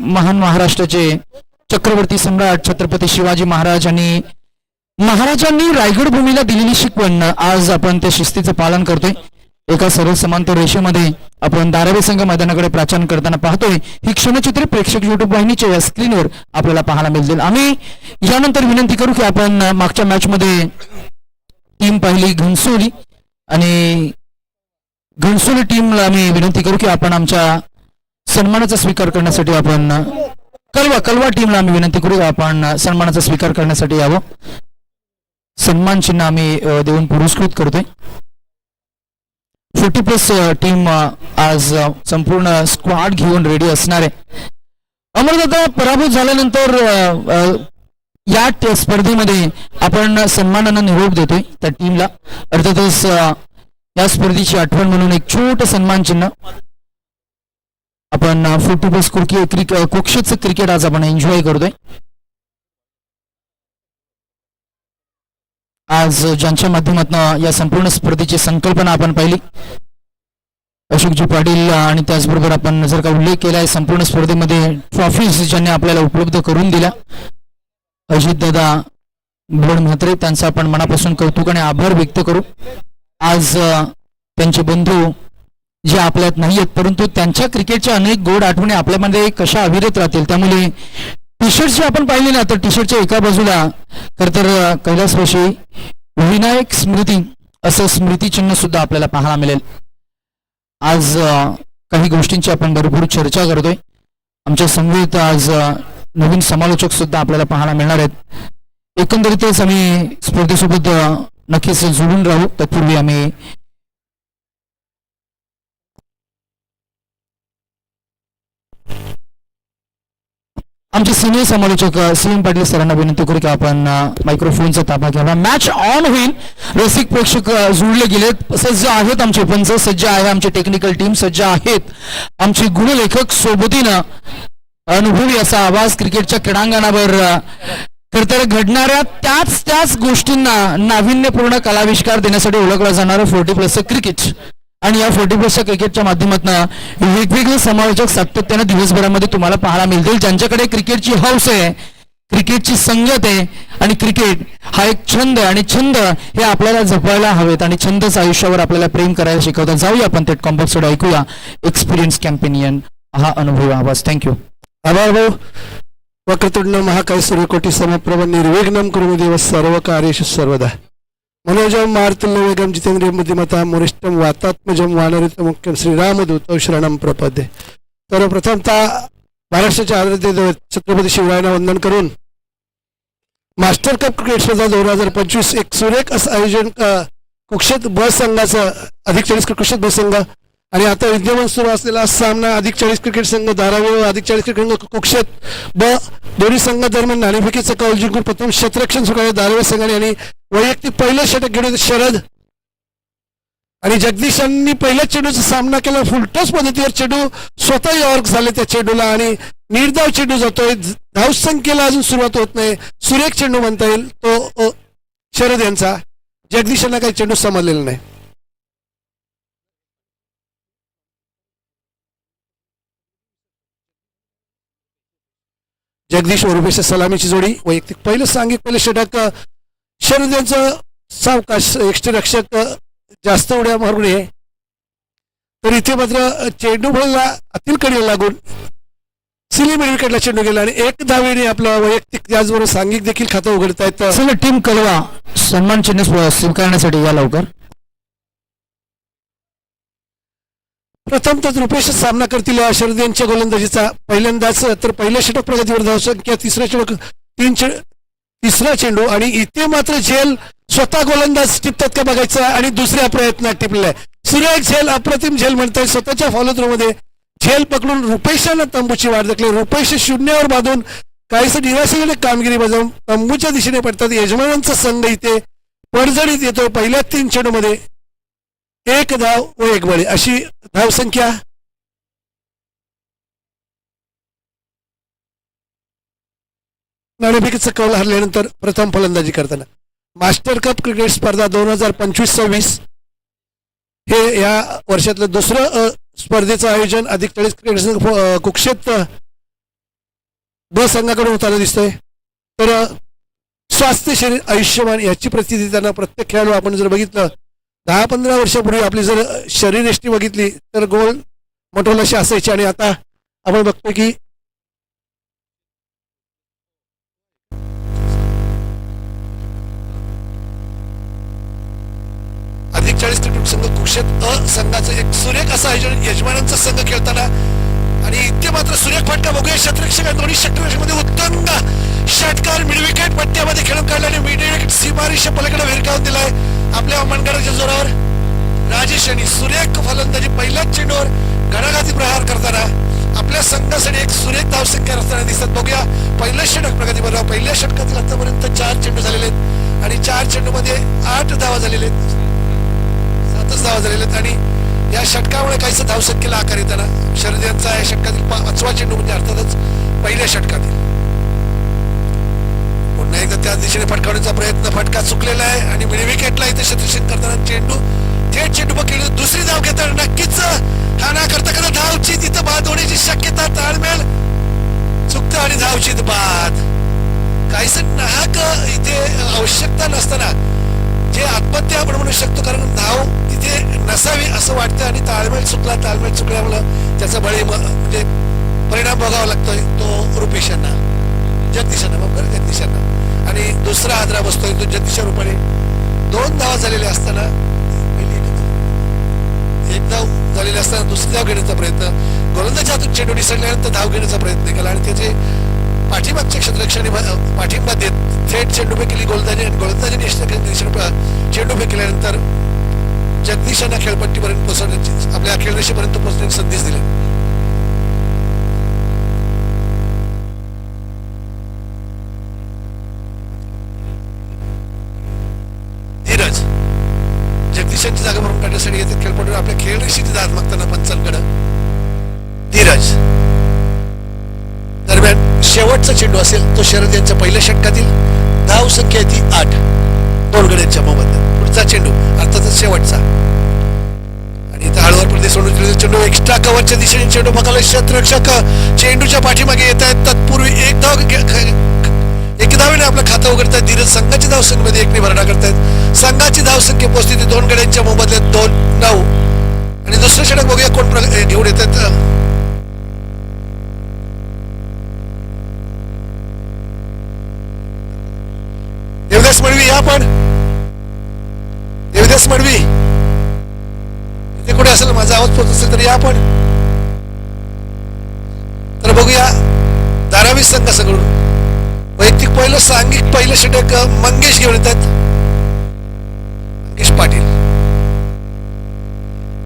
महान महाराष्ट्राचे चक्रवर्ती सम्राट छत्रपती शिवाजी महाराज आणि महाराजांनी रायगड भूमीला दिलेली शिकवण आज आपण त्या शिस्तीचं पालन करतोय. एका सरळ समांतर रेषेमध्ये आपण धारावी संघ मैदानाकडे प्राचन करताना पाहतोय. ही क्षणचित्रे प्रेक्षक युट्यूब वाहिनीच्या या स्क्रीनवर आपल्याला पाहायला मिळतील. आम्ही यानंतर विनंती करू की आपण मागच्या मॅच मध्ये टीम पाहिली घनसोली आणि घनसोली टीमला आम्ही विनंती करू की आपण आमच्या सन्मानाचा स्वीकार करण्यासाठी आपण कलवा टीमला आम्ही विनंती करू आपण सन्मानाचा स्वीकार करण्यासाठी यावं. सन्मान चिन्ह आम्ही देऊन पुरस्कृत करतोय. 40+ टीम आज संपूर्ण स्क्वॉड घेऊन रेडी असणार आहे. अमरदादा पराभूत झाल्यानंतर या स्पर्धेमध्ये आपण सन्मानानं निरोप देतोय त्या टीमला. अर्थातच या स्पर्धेची आठवण म्हणून एक छोट सन्मान चिन्ह आपण 40+ कुक्षेचं क्रिकेट आज आपण एन्जॉय करतोय. आज ज्यांच्या माध्यमातून या संपूर्ण स्पर्धेची संकल्पना आपण पाहिली अशोकजी पाटील आणि त्याचबरोबर आपण जर का उल्लेख केलाय संपूर्ण स्पर्धेमध्ये ट्रॉफीज ज्यांनी आपल्याला उपलब्ध करून दिल्या अजितदादा भोड म्हात्रे त्यांचा आपण मनापासून कौतुक आणि आभार व्यक्त करू. आज त्यांचे बंधू जे आपल्यात नाही आहेत परंतु त्यांच्या क्रिकेटच्या अनेक गोड आठवणी आपल्यामध्ये कशा अविरत राहतील. त्यामुळे टी शर्ट जे आपण पाहिले ना तर टी शर्टच्या एका बाजूला खरतर कैलासवासी विनायक स्मृती असं स्मृतिचिन्ह सुद्धा आपल्याला पाहायला मिळेल. आज काही गोष्टींची आपण भरपूर चर्चा करतोय. आमच्या संवेद आज नवीन समालोचक सुद्धा आपल्याला पाहायला मिळणार आहेत. एकंदरीतच आम्ही स्पर्धेसोबत नक्कीच जुळून राहू. तत्पूर्वी आम्ही आमचे सिनियर समालोचक सीएम पाटील सरांना विनंती करू की आपण मायक्रोफोनचा ताबा घ्यावा. मॅच ऑन होईल. रसिक प्रेक्षक जुळले गेलेत. सज्ज आहेत आमचे पंच, सज्ज आहे आमची टेक्निकल टीम, सज्ज आहेत आमचे गुणलेखक. सोबतीनं अनुभवी असा आवाज क्रिकेटच्या क्रीडांगणावर खरतर घडणाऱ्या त्याच गोष्टींना नाविन्यपूर्ण कलाविष्कार देण्यासाठी ओळखला जाणारं 40+ क्रिकेट आणि या 40+ क्रिकेटच्या माध्यमातून वेगवेगळे समालोचक सातत्याने दिवसभरामध्ये तुम्हाला पाहायला मिळतील. ज्यांच्याकडे क्रिकेटची हौस आहे, क्रिकेटची संगत आहे आणि क्रिकेट हा एक छंद आणि छंद हे आपल्याला जपायला हवेत आणि छंदच आयुष्यावर आपल्याला प्रेम करायला शिकवतात. जाऊया आपण थेट कॉम्पॅक्ट ऐकूया एक्सपिरियन्स कॅम्पेनियन हा अनुभव आवाज. थँक्यू. आभार भाऊ. वक्रतुंड महाकाय सूर्यकोटी समप्रभ निर्विघ्नं कुरु देव सर्व कार्येषु सर्वदा. मनोजम मारुतुल्य वेगम जितेंद्रिय बुद्धिमता मुरिष्टम वातात्मजम वानरित मुख्यम श्रीरामदूत शरणम प्रपदे. सर्वप्रथमतः महाराष्ट्राच्या आराध्य छत्रपती शिवरायांना वंदन करून मास्टर कप क्रिकेट स्पर्धा 2025 एक सुरेख असं आयोजन कुक्षेत ब संघाचं अधिक 40 कुक्षेत ब संघ आणि आता विद्यमान सुरू असलेला सामना अधिक 40 क्रिकेट संघ धारावी व अधिक 40 क्रिकेट कुक्षेत ब दोन्ही संघादरम्यान नाणेफेकीचं कौल जिंकून प्रथम क्षेत्ररक्षण सुरू धारावी संघाने आणि वैयक्तिक पहिलं षटक घेऊन शरद आणि जगदीशांनी पहिल्या चेंडूचा सामना केला. फुलटॉस पद्धतीवर चेंडू स्वतः यॉर्क झाले त्या चेंडूला आणि निर्धाव चेंडू जातोय. धावसंख्येला अजून सुरुवात होत नाही. सुरेख चेंडू म्हणता येईल तो शरद यांचा. जगदीशांना काही चेंडू समजलेला नाही. जगदीश व रुपेश सलामीची जोडी. वैयक्तिक पहिलं षटक शरद यांचं सावकाश यष्टिरक्षक जास्त उड्या मारू नये तर इथे मात्र चेंडू बॉलला अतिल कडीला लागून सिली मिड विकेटला चेंडू गेला आणि एक धावेने आपलं वैयक्तिक त्याचबरोबर सांघिक देखील खातं उघडतायत. टीम कलवा सन्मान चिन्ह स्वीकारण्यासाठी या लवकर. प्रथम तर रुपेश सामना करतील शरद यांच्या गोलंदाजीचा. पहिल्यांदाच तर पहिल्या षटक प्रगतीवर धावसंख्या, तिसरा चेंडू आणि इथे मात्र झेल स्वतः गोलंदाज टिपतात का बघायचं आणि दुसऱ्या प्रयत्नात टिपलाय. सुरेख झेल, अप्रतिम झेल म्हणताय. स्वतःच्या फॉलो थ्रो मध्ये झेल पकडून रुपेशानं तंबूची वाट दाखली. रुपेश शून्यावर बांधून काहीसं निराशेने कामगिरी बजावून तंबूच्या दिशेने पडतात. यजमानांचा संघ इथे पडझडीत येतो. पहिल्या 3 चेंडू मध्ये 1 धाव व 1 बळी अशी धावसंख्या. नाणेफेकीचा कौल हरल्यानंतर प्रथम फलंदाजी करताना मास्टर कप क्रिकेट स्पर्धा 2025-26 हे या वर्षातलं दुसरं स्पर्धेचं आयोजन अधिक 40 क्रिकेट कुक्षेत ब संघाकडून होताना दिसतोय. तर स्वास्थ्य शरीर आयुष्यमान याची प्रचिती त्यांना प्रत्येक खेळाडू आपण जर बघितलं 10-15 वर्षापूर्वी आपली जर शरीरयष्टी बघितली तर गोल मोठोलाशी असायची आणि आता आपण बघतो की अधिक 40 क्रिकेट संघ कुक्षेत अ संघाचं एक सुरेख असं आयोजन यजमानांचा संघ खेळताना आणि इथे मात्र सुरेख फटका बघूया. शतरक्षक दोन्ही षटकामध्ये उत्तंग षटकार मिडविकेट पट्ट्यामध्ये खेळून काढला आणि मिडविकेट सीमारेषा पलीकडे भिरकावून दिलाय आपल्या मनगडाच्या जोरावर. राजेश यांनी सुरेख फलंदाजी पहिल्याच चेंडूवर घणाघाती प्रहार करताना आपल्या संघासाठी एक सुरेख धावसंख्या रचताना दिसत. बघूया पहिलं षटक प्रगती बरोबर. पहिल्या षटकातील आतापर्यंत 4 चेंडू झालेले आहेत आणि 4 चेंडूमध्ये 8 धावा झालेले आहेत, 7च धावा झालेले आहेत आणि या षटकामुळे काहीच धावसंख्येला आकार येताना शरद यांचा या षटकातील 5वा चेंडू म्हणजे अर्थातच पहिल्या षटकातील. पुन्हा एकदा त्या दिशेने फटकावण्याचा प्रयत्न, फटका चुकलेला आहे आणि विकेटला इथे शतरक्षण करताना चेंडू थेट चेंडू खेळून दुसरी धाव घेताना नक्कीच हा ना करता करता धावची तिथं बाद होण्याची शक्यता. ताळमेळ चुकतं आणि धावची बाद. काहीच नाहक इथे आवश्यकता नसताना जे आत्महत्या आपण म्हणू शकतो, कारण धाव तिथे नसावी असं वाटतं आणि ताळमेळ चुकल्यामुळं त्याचा बळी म्हणजे परिणाम भोगावा लागतोय तो रुपेशांना, जगदीशांना, मग बरं जगदीशांना. आणि दुसरा आदरा बसतोय तो जगदीशा रूपाने. 2 धावा झालेल्या असताना एक धाव झालेली असताना दुसरी धाव घेण्याचा प्रयत्न, गोलंदाज हातून चेंडू निसटल्यानंतर धाव घेण्याचा प्रयत्न केला आणि त्याचे पाठीमागच्या क्षेत्ररक्षकाने पाठिंबा देत थेट चेंडूफेक केली गोलंदाजी आणि गोलंदाजीने चेंडूफेक केल्यानंतर जगदीशांना खेळपट्टीपर्यंत पोहोचवण्याची, आपल्या खेळरेषेपर्यंत पोहोचण्याची संदेश दिले. धीरज जगदीशांची जागा भरून काढण्यासाठी येथे खेळपट्टीवर आपल्या खेळरेषेची दाद मागताना पंचांकडे धीरज. दरम्यान शेवटचा चेंडू असेल तो शरद यांच्या पहिल्या षटकातील. धाव संख्या ती 8 2 गड्यांच्या मोबदल्यात. पुढचा चेंडू अर्थातच शेवटचा आणि इथं हळूवार प्रदेश सोडून चेंडू एक्स्ट्रा कव्हरच्या दिशेने चेंडू पकडला. क्षेत्ररक्षक चेंडूच्या पाठीमागे येत आहेत. तत्पूर्वी एक धावेने आपलं खातं उघडतायत. धीरज संघाची धावसंख्येमध्ये 1 ने भरणा करतायत. संघाची धावसंख्या पोहोचली ती 2 गड्यांच्या मोबदल्यात 2-9 आणि दुसरं षटक बघूया कोण घेऊन येतात. देवदास मडवी या पण देवदास मडवी इथे कुठे असेल, माझा आवाज पोहोचत असेल तर या पण. तर बघूया धारावी संघाकडून वैयक्तिक सांघिक पहिलं षटक मंगेश घेऊन येतात. मंगेश पाटील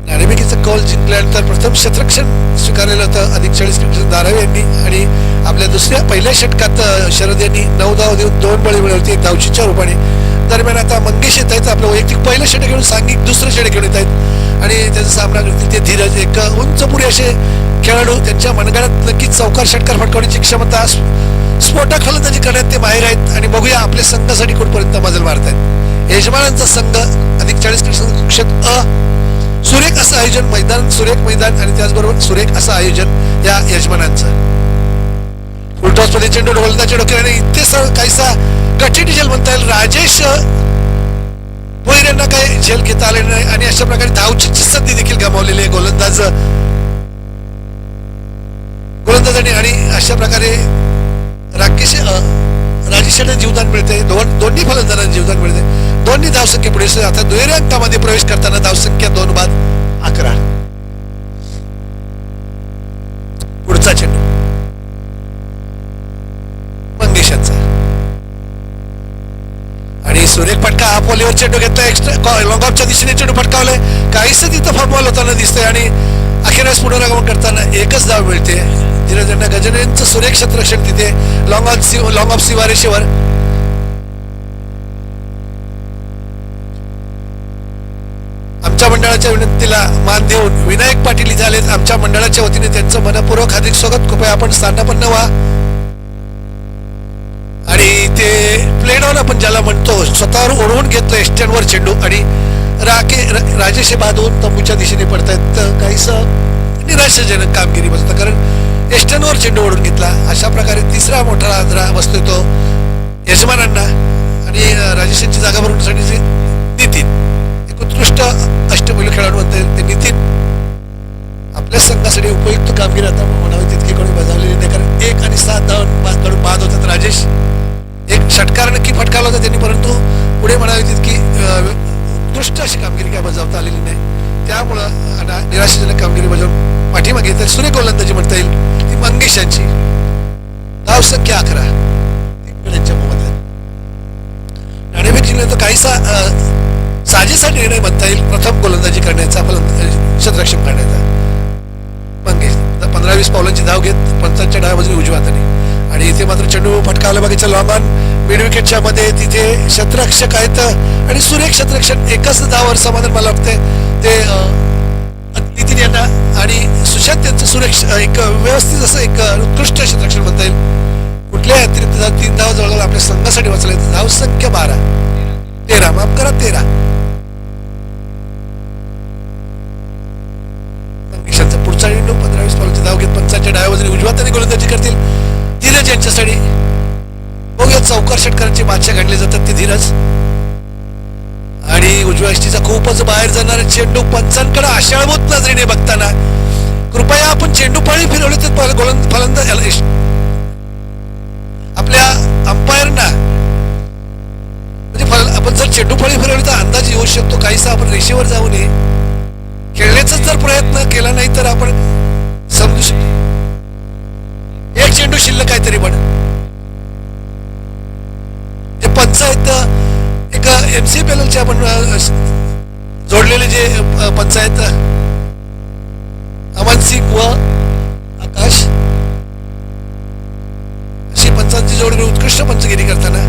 नाणेफेकीचं कौल जिंकल्यानंतर प्रथम क्षेत्ररक्षण स्वीकारलेलं होतं अधिक 40 क्रिकेट धारावी यांनी आणि आपल्या दुसऱ्या पहिल्या षटकात शरद यांनी 9 धाव देऊन 2 बळी मिळवली 1 धावचीच्या रूपाने. दरम्यान आता मंगेश येत आहेत. आपलं वैयक्तिक पहिलं षटक घेऊन सांघिक दुसरं षटक घेऊन येत आहेत आणि त्याचा सामना करतील ते धीरज. एक उंचपुरी असे खेळाडू, त्यांच्या मनगडात नक्कीच चौकार षटकार फटकावण्याची क्षमता, स्फोटक फलंदाजी करण्यात ते माहीर आहेत आणि बघूया आपल्या संघासाठी कुठपर्यंत मजल मारतायत. यजमानांचा संघ अधिक 40 क्रिकेट कुक्षेत अ. सुरेख असं आयोजन मैदान, सुरेख मैदान आणि त्याचबरोबर सुरेख असं आयोजन या यजमानांचं. उलटॉस मध्ये चेंडू गोलंदाजच्या डोक्याने इथे काहीसा कठीण झेल म्हणता येईल. राजेश भोईर यांना काही झेल घेता आले नाही आणि अशा प्रकारे धावची संधी देखील गमावलेली आहे गोलंदाजांनी आणि अशा प्रकारे राजेशांना जीवदान मिळते. दोन्ही फलंदाजांना जीवदान मिळते. दोन्ही धावसंख्या पुढे आता दुहेरी अंकामध्ये प्रवेश करताना धावसंख्या 2 बाद 11. पुढचा चेंडू मंगेशांचा आणि सुरेख फटका हा पोलीवर चेंडू घेतला. एक्स्ट्रा लॉंग ऑफच्या दिशेने चेंडू फटकावलाय. काहीच तिथं फॉर्मबॉल होताना दिसतंय आणि अखेरच पुनरागमन करताना 1च धाव मिळते. धीरज यांना गजनेंचं सुरेख क्षेत्ररक्षण तिथे लॉंग ऑफ सीमारेषेवर. आमच्या मंडळाच्या विनंतीला मान देऊन विनायक पाटील इथे आलेत. आमच्या मंडळाच्या वतीने त्यांचं मनपूर्वक हार्दिक स्वागत. कृपया आपण स्थानापन्न व्हा आणि ते प्लेन ऑन आपण ज्याला म्हणतो स्वतःवर ओढवून घेतलं स्टँडवर चेंडू आणि राजेश बाद होऊन तंबूच्या दिशेने पडतायत. काहीच निराशाजनक कामगिरी बसतं, कारण एस्टनवर चेंडू ओढून घेतला. अशा प्रकारे तिसरा मोठा आदरा बसतोय तो यजमानांना आणि राजेशांची जागा भरवण्यासाठी जे नितीन, एक उत्कृष्ट अष्टपैलू खेळाडू म्हणता येईल ते नितीन आपल्या संघासाठी उपयुक्त कामगिरी आता म्हणावी तितकी कोणी बजावलेली नाही. कारण 1 आणि 7 धावांकडून बाद होतात. राजेश एक षटकार नक्की फटकावला होता त्यांनी, परंतु पुढे म्हणावी तितकी उत्कृष्ट अशी कामगिरी काय बजावता आलेली नाही. त्यामुळं निराशाजनक कामगिरी बजावून पाठीमागे तर सूर्य गोलंदाजी म्हणता येईल ती मंगेश यांची. धावसंख्या 11 त्यांच्या मोबदल्यात. नाणेफेक जिंकल्यानंतर काहीसा साजेसा निर्णय म्हणता येईल प्रथम गोलंदाजी करण्याचा, क्षेत्ररक्षण करण्याचा. मंगेश 15-20 पावलांची धाव घेत पंचांच्या डाव्या बाजूने उजव्या हाताने, आणि इथे मात्र चेंडू फटकावला बघायच्या लॉंग ऑन मिड विकेटच्या मध्ये. तिथे क्षेत्ररक्षक आहेत आणि सुरेख क्षेत्ररक्षण एकच धावावर समाधान मला वाटतंय ते नितीन यांना आणि सुशांत यांचं सुरेख एक व्यवस्थित असं एक उत्कृष्ट क्षेत्ररक्षण म्हणता येईल. कुठल्याही अतिरिक्त 3 धाव जवळ आपल्या संघासाठी वाचले. धाव संख्या 13 माफ करा 13. मंगेशांचा पुढचा चेंडू 15-20 पावलांची धाव घेत पंचांच्या डाव्या बाजूने उजव्या हाताने गोलंदाजी करतील धीरज यांच्यासाठी. बघूया चौकार षटकारांचे बादशाह गणले जातात ते धीरज, आणि उजव्या यष्टीचा खूपच बाहेर जाणारा चेंडू पंचांकडे आशाळभूत नजरेने बघताना कृपया आपण चेंडू पाळी फिरवले तर फलंदाज आपल्या अंपायरना म्हणजे आपण जर चेंडू पाळी फिरवली तर अंदाज येऊ शकतो. काहीसा आपण रेषेवर जाऊ नये, खेळण्याचा जर प्रयत्न केला नाही तर आपण समजू शकतो. एक चेंडू शिल्लक काहीतरी पण जे पंच आहेत एक MCPL आपण जोडलेले जे पंच आहेत अमन सिंग व आकाश, अशी पंचांची जोडणी उत्कृष्ट पंचगिरी करताना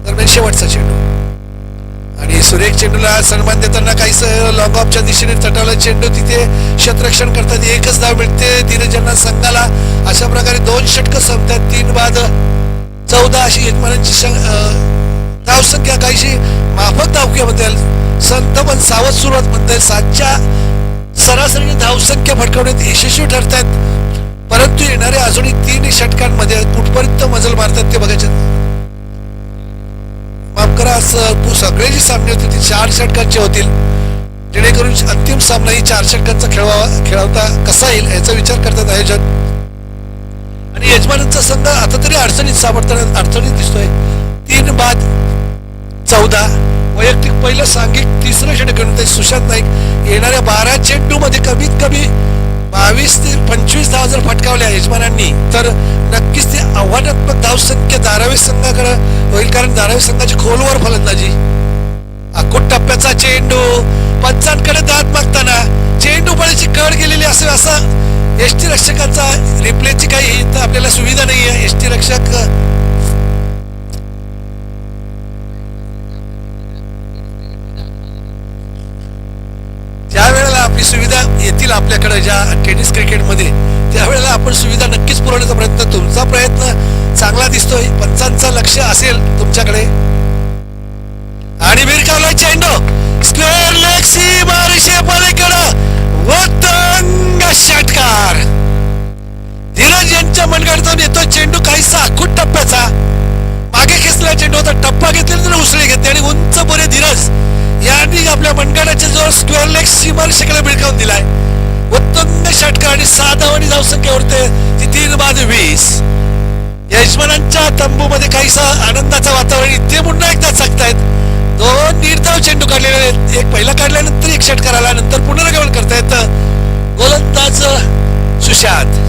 दरम्यान शेवटचा चेंडू आणि सुरेख चेंडूला सन्मान देताना काहीस लॉंग ऑफच्या दिशेने तटावला चेंडू. तिथे क्षेत्ररक्षण करतात. एकच धाव मिळते धीरज यांना संघाला. अशा प्रकारे 2 षटकं संपतात. 3 बाद 14 अशी यजमानांची धावसंख्या काहीशी माफक धावक्यामध्ये संत पण सावध सुरुवात म्हणता येईल. 7च्या सरासरीने धावसंख्या फटकावण्यात यशस्वी ठरतात, परंतु येणाऱ्या अजूनही 3 षटकांमध्ये कुठपर्यंत मजल मारतात ते बघायचे. माफ करा, सगळे जे सामने होते ते 4 षटकांचे होतील, जेणेकरून अंतिम सामना ही 4 षटकांचा खेळवता कसा येईल याचा विचार करतात आयोजक. आणि यजमानांचा संघ आता तरी अडचणीत सापडताना अडचणीत दिसतोय. 3 बाद 14 वैयक्तिक पहिलं सांघिक 3रं षटक सुशांत नाईक. येणाऱ्या 12 चेंडू मध्ये कमीत कमी 22 ते 25 धावा जर फटकावल्या यजमानांनी तर नक्कीच ते आव्हानात्मक धावसंख्या धारावी संघाकडे होईल, कारण धारावी संघाची खोलवर फलंदाजी. अकोट टप्प्याचा चेंडू पंचांकडे दाद मागताना चेंडू पळाची कड गेलेली असेल असं एसटी रक्षकांचा रिप्लेची काही आपल्याला सुविधा नाही आहे. एसटी रक्षक ज्या वेळेला आपली सुविधा येतील आपल्याकडे ज्या टेनिस क्रिकेटमध्ये त्यावेळेला आपण सुविधा नक्कीच पुरवण्याचा प्रयत्न, तुमचा प्रयत्न चांगला दिसतोय, पंचांचं लक्ष असेल तुमच्याकडे. आणि भिरकावला चेंडू स्क्वेअर लेग सीमारेषे पलीकडं वतंग षटकार. धीरज यांच्या मनगटातून येतो चेंडू काहीसा आखूट टप्प्याचा. मागे खेचला चेंडू होता, टप्पा घेतल्यानंतर उसळी घेतली आणि उंच बोरे धीरज यांनी आपल्या मनगटाच्या जोर स्क्वेअर लेग सीमारेषेकडे भिरकावून दिलाय. उत्तुंग षटकार आणि 6 धावांनी धावसंख्या उरते ती 3 बाद 20. यजमानांच्या तंबूमध्ये काहीसा आनंदाचं वातावरण. इथे पुन्हा एकदा चकतायत. 2 निर्धाव चेंडू काढलेले आहेत. एक पहिला काढल्यानंतर एक षटकार आला, नंतर पुनरागमन करतायत गोलंदाज सुशांत.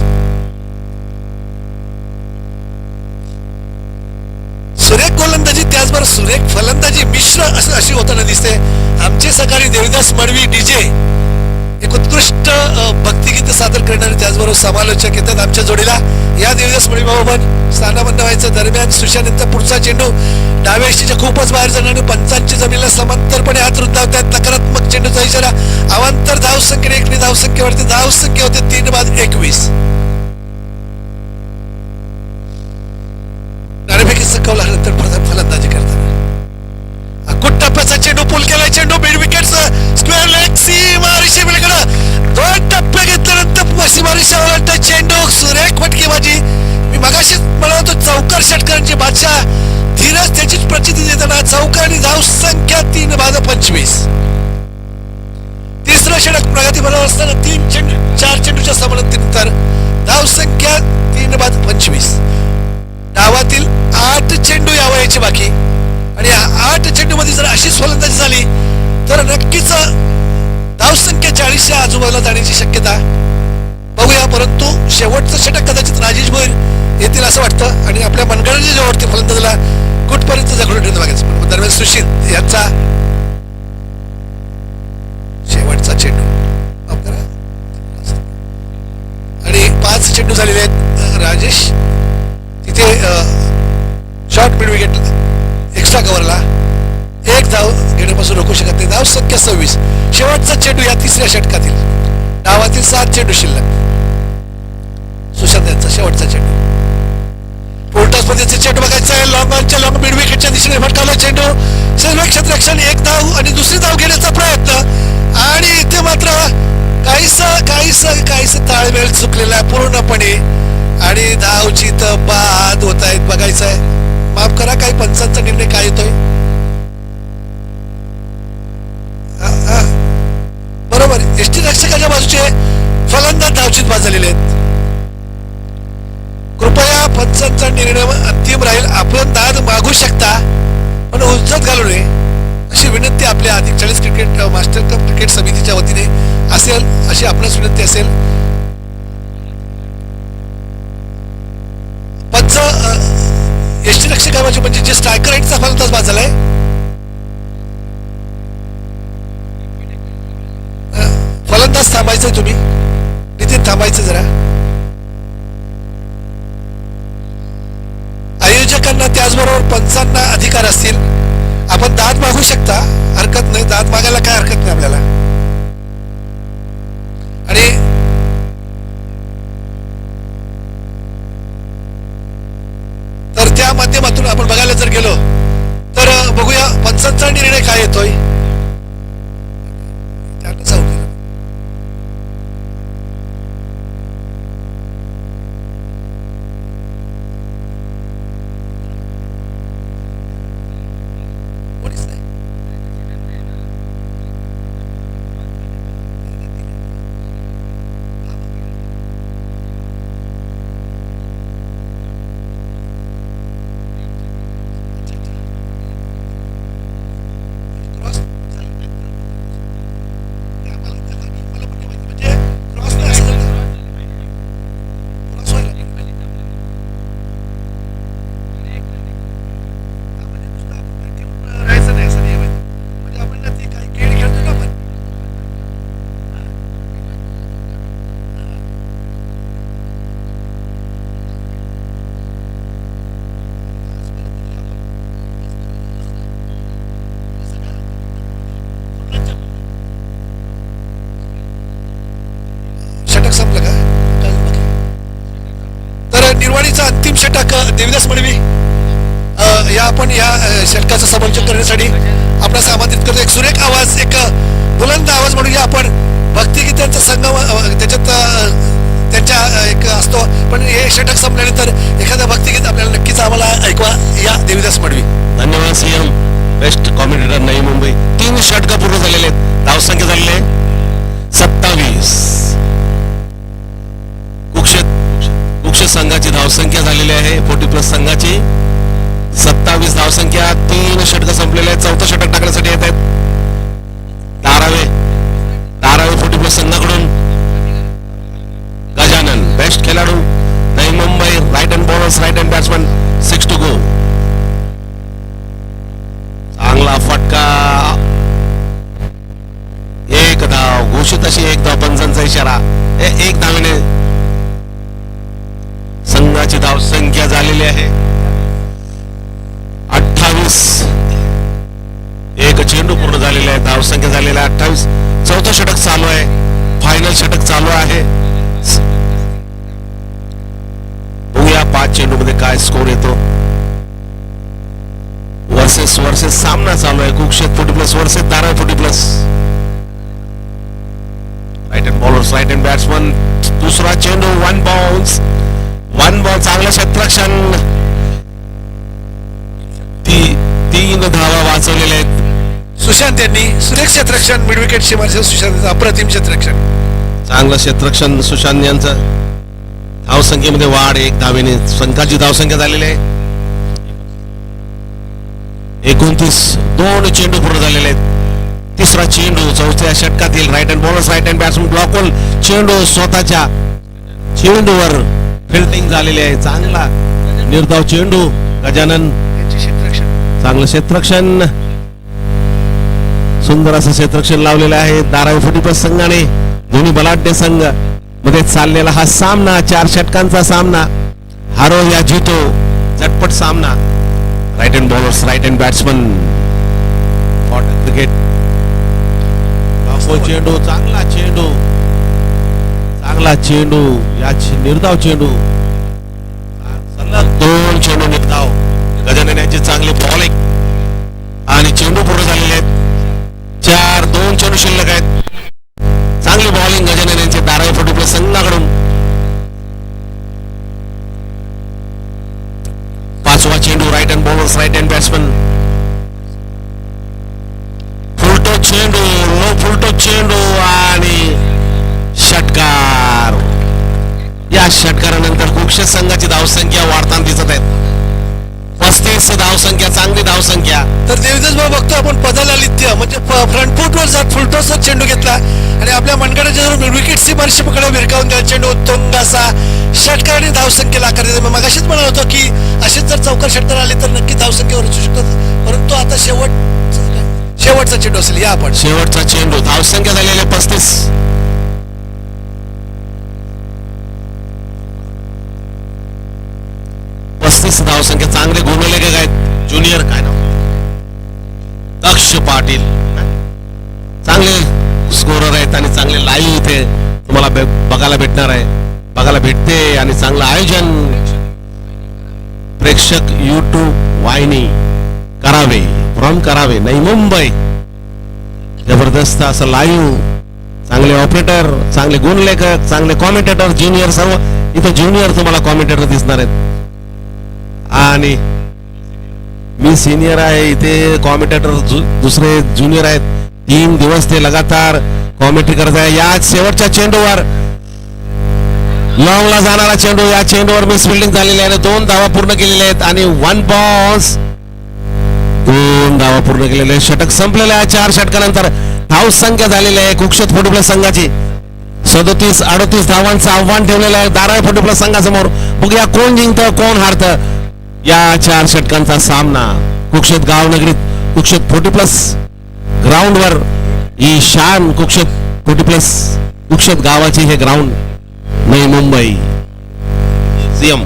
सुरेख गोलंदाजी त्याचबरोबर सुरेख फलंदाजी मिश्र अशी होताना दिसते. आमचे सहकारी देवदास मडवी डीजे एक उत्कृष्ट भक्तिगीत सादर करणारे त्याचबरोबर समालोचक येतात आमच्या जोडीला. या देवदास मडवी बाबा स्थानाबंद व्हायचं. दरम्यान सुशांत पुढचा चेंडू डाव्या यष्टीच्या खूपच बाहेर जाणार, पंचांची जमिनीला समांतरपणे हात रुंदावतात. नकारात्मक चेंडूचा इशारा. अवांतर धावसंख्येने 1 धावसंख्येवरती धावसंख्या होते 3 बाद 21. नाणेफेकी चकवल्यानंतर प्रथम फलंदाजी करताना अकुट टप्प्याचा चेंडू पूल केला. चेंडू मिड विकेट स्क्वेअर लेग सीमारेषे पलीकडे 2 टप्पे घेतल्यानंतर पश्चिमारी शेवटचा चेंडू सुरेख फटकेबाजी. मी मगाशीच म्हणत होतो चौकार षटकारांचे बादशाह धीरज त्याचीच प्रचिती देताना चौकार आणि धाव संख्या 3/25. तिसरं षटक प्रगती बरोबर असताना 4 चेंडूच्या समानतेनंतर धाव संख्या 3/25. डावातील 8 चेंडू या वयाची बाकी आणि 8 चेंडू मध्ये जर अशीच फलंदाजी झाली तर नक्कीच धाव संख्या 40च्या आजूबाजूला जाण्याची शक्यता बघूया. परंतु शेवटचं षटक कदाचित राजेश भोईर येतील असं वाटतं आणि आपल्या मनगडाच्या जेवढती फलंदाजीला कुठपर्यंत जगडून ठेवतं बघायचं. पण दरम्यान सुशील यांचा शेवटचा चेंडू आणि 5 चेंडू झालेले आहेत. राजेश तिथे शॉर्ट मिड विकेट एक्स्ट्रा कव्हरला 1 धाव घेण्यापासून रोखू शकत नाही. धाव संख्या 26. शेवटचा चेंडू या तिसऱ्या षटकातील डावातील 7 चेंडू शिल्लक. सुशांत यांचा शेवटचा चेंडू पोल्टस पद्धतीचे चेंडू बघायचा आहे. लॉंग मिड विकेटच्या दिशेने फटकावला चेंडू सर्व क्षेत्ररक्षण 1 धाव आणि दुसरी धाव घेण्याचा प्रयत्न आणि इथे मात्र काहीस ताळमेळ चुकलेला आहे पूर्णपणे आणि धावची तर बाद होत आहेत. बघायचं आहे. माफ करा काही पंचांचा निर्णय काय येतोय. बरोबर एसटी रक्षकाच्या बाजूचे फलंदाज धावचीत बाद झालेले आहेत. कृपया पंचांचा निर्णय अंतिम राहील. आपण दाद मागू शकता पण उज्जत घालू नये अशी विनंती आपल्या अधिक 40 क्रिकेट मास्टर कप क्रिकेट समितीच्या वतीने असेल अशी आपणास विनंती असेल. पंच एसटी रक्षकाचे म्हणजे जे स्ट्रायकर आहेत फलंदाज बाद झालाय. फलंदाज थांबायचंय तुम्ही नितीन थांबायचं जरा. आयोजकांना त्याचबरोबर पंचांना अधिकार असतील. आपण दाद मागू शकता हरकत नाही. दाद मागायला काय हरकत नाही आपल्याला. आणि तर त्या माध्यमातून आपण बघायला जर गेलो तर बघूया पंचांचा निर्णय काय येतोय. निर्वाणीचा अंतिम षटक देवीदास मडवी या आपण या षटकाचं समालोचन करण्यासाठी आपणास आमंत्रित करतो. एक सुरेख आवाज एक बुलंद आवाज म्हणून आपण भक्तिगीतांचा संगम त्याच्यात त्यांच्या एक असतो. पण हे षटक संपल्यानंतर एखादं भक्तिगीत आपल्याला नक्कीच आम्हाला ऐकवा या देवीदास मडवी. धन्यवाद सीएम. बेस्ट कॉमेडिटर नवी मुंबई. 3 षटक पूर्ण झालेले आहेत. धावसंख्या झालेली आहे 27. कुक्षेत संघाची धावसंख्या झालेली आहे 40+ संघाची 27 धावसंख्या. 3 षटक संपलेले आहेत. 4थं षटक टाकण्यासाठी येत आहेत धारावे 40+ संघाकडून. गजानन बेस्ट खेळाडू Navi Mumbai. Right hand bowlers right hand batsman 6 to go. चांगला फटका. 1 धाव घोषित अशी 1 धाव. पंचांचा इशारा. 1 धावेने संघाची धाव संख्या झालेली आहे 28. 1 चेंडू पूर्ण झालेला आहे. धाव संख्या झालेला आहे 28. 4थं षटक चालू आहे. फायनल षटक चालू आहे. बघूया 5 चेंडू मध्ये काय स्कोर येतो. वर्सेस सामना चालू आहे. कुक्षेत 40+ versus Dharavi 40+. Right hand bowlers right hand batsman दुसरा चेंडू 1 बाउन्स 1 बॉल चांगलं क्षेत्ररक्षण 3 धावा वाचवलेल्या आहेत. सुशांत यांनी सुरेख क्षेत्ररक्षण मिड विकेट सीमारेषेवर सुशांत अप्रतिम क्षेत्ररक्षण. चांगलं क्षेत्ररक्षण सुशांत यांचं. धावसंख्येमध्ये वाढ 1 धावेने संघाची धावसंख्या झालेली आहे 29. 2 चेंडू पूर्ण झालेले आहेत. तिसरा चेंडू चौथ्या षटकातील right hand bowlers right hand batsman block hole चेंडू स्वतःच्या चेंडूवर फिल्डिंग झालेली आहे. चांगला निर्धाव चेंडू गजानन यांचे क्षेत्ररक्षण. चांगलं क्षेत्ररक्षण सुंदर असं क्षेत्ररक्षण लावलेलं आहे धारावी फुटीपत संघाने. दोन्ही बलाढ्य संघ मध्ये चाललेला हा सामना 4 षटकांचा सामना. हारो या जितो झटपट सामना. Right hand bowlers right hand batsman cricket. चेंडू चांगला चेंडू या निर्धाव चेंडू सलग 2 चेंडू निर्धाव. गजानन यांची चांगली बॉलिंग आणि चेंडू पूर्ण झालेले आहेत 4. 2 चेंडू शिल्लक आहेत. चांगली बॉलिंग गजानन यांचे धारावी फुटीपत संघाकडून. 5वा चेंडू right hand bowlers right hand batsman full toss चेंडू लो फुलटो चेंडू आणि षटकार. या षटकारानंतर कुक्षेत संघाची धावसंख्या वाढताना दिसत आहेत 35 धावसंख्या चांगली धावसंख्या. तर देवदास भाऊ बघतो आपण पदालालित्य म्हणजे फ्रंट फुटवर जात फुलटोसचा चेंडू घेतला आणि आपल्या मनगडाच्या जवळ विकेट सीमारेषे पकडा भिरकावून द्या चेंडू उत्तुंग असा षटकार आणि धावसंख्येला आकार देतो. मग अशीच म्हणत होतो की असेच जर चौकार षटकार आले तर नक्की धावसंख्येवर असू शकतात परंतु आता शेवटचा चेंडू असेल. या आपण शेवटचा चेंडू धावसंख्या झालेले 35. धावसंख्या चांगले गुणलेखक आहेत. ज्युनियर काय नाव दक्ष पाटील चांगले स्कोरर आहेत आणि चांगले लाईव्ह इथे तुम्हाला बघायला भेटणार आहे बघायला भेटते. आणि चांगलं आयोजन प्रेक्षक YouTube वाहिनी करावे फ्रॉम करावे नई मुंबई. जबरदस्त असं लाईव्ह चांगले ऑपरेटर चांगले गुणलेखक चांगले कॉमेंटेटर ज्युनियर सर्व इथे ज्युनियर तुम्हाला कॉमेंटेटर दिसणार आहेत. आणि मी सिनियर आहे इथे कॉमेंटेटर दुसरे ज्युनियर आहेत. 3 दिवस ते लगातार कॉमेंट्री करत आहे. या शेवटच्या चेंडूवर लॉंगला जाणारा चेंडू या चेंडूवर मिस फिल्डिंग झालेली आहे 2 धावा पूर्ण केलेल्या आहेत आणि 1 बॉल्स 2 धावा पूर्ण केलेले. षटक संपलेलं आहे 4 षटकानंतर. धावसंख्या झालेली आहे कुक्षेत फुटीपत संघाची 37-38 धावांचं आव्हान ठेवलेलं आहे धारावी फुटीपत संघासमोर. बघूया कोण जिंकतं कोण हारतं या 4 षटकांचा सामना. कुक्षेत गावनगरीत कुक्षेत फुटीप्लस ग्राउंडवर ही शान कुक्षेत गावाची हे ग्राउंड नई मुंबई सीएम.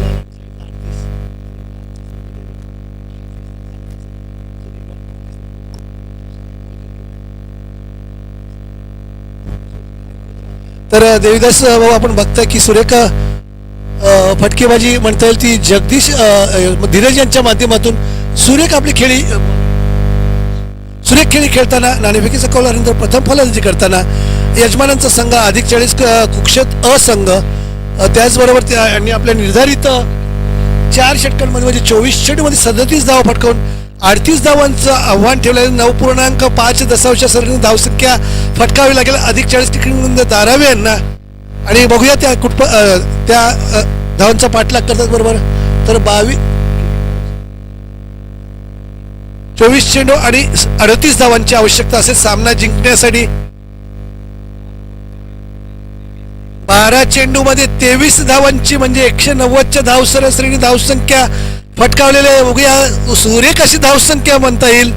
तर देवीदास भाऊ आपण बघताय की सुरेख फटकेबाजी म्हणता येईल ती जगदीश धीरज यांच्या माध्यमातून सुरेख खेळी खेळताना नाणेफेकीचा कौल आल्यानंतर प्रथम फलंदाजी करताना यजमानांचा संघ अधिक 40 कुक्षेत असंघ त्याचबरोबर त्यांनी आपल्या निर्धारित 4 षटकांमध्ये म्हणजे 24 चेंडूमध्ये 37 धावा फटकावून 38 धावांचं आव्हान ठेवलेलं 9.5 सरणी धावसंख्या फटकावी लागेल अधिक 40 क्रिकेटमध्ये धारावी यांना. आणि बघूया त्या धावांचा पाठलाग करतात बरोबर. तर 24 चेंडू आणि 38 धावांची आवश्यकता असेल सामना जिंकण्यासाठी. 12 चेंडूमध्ये 23 धावांची म्हणजे 190च्या धाव सरासरीने धावसंख्या फटकावलेले. बघूया सुरेख अशी धावसंख्या म्हणता येईल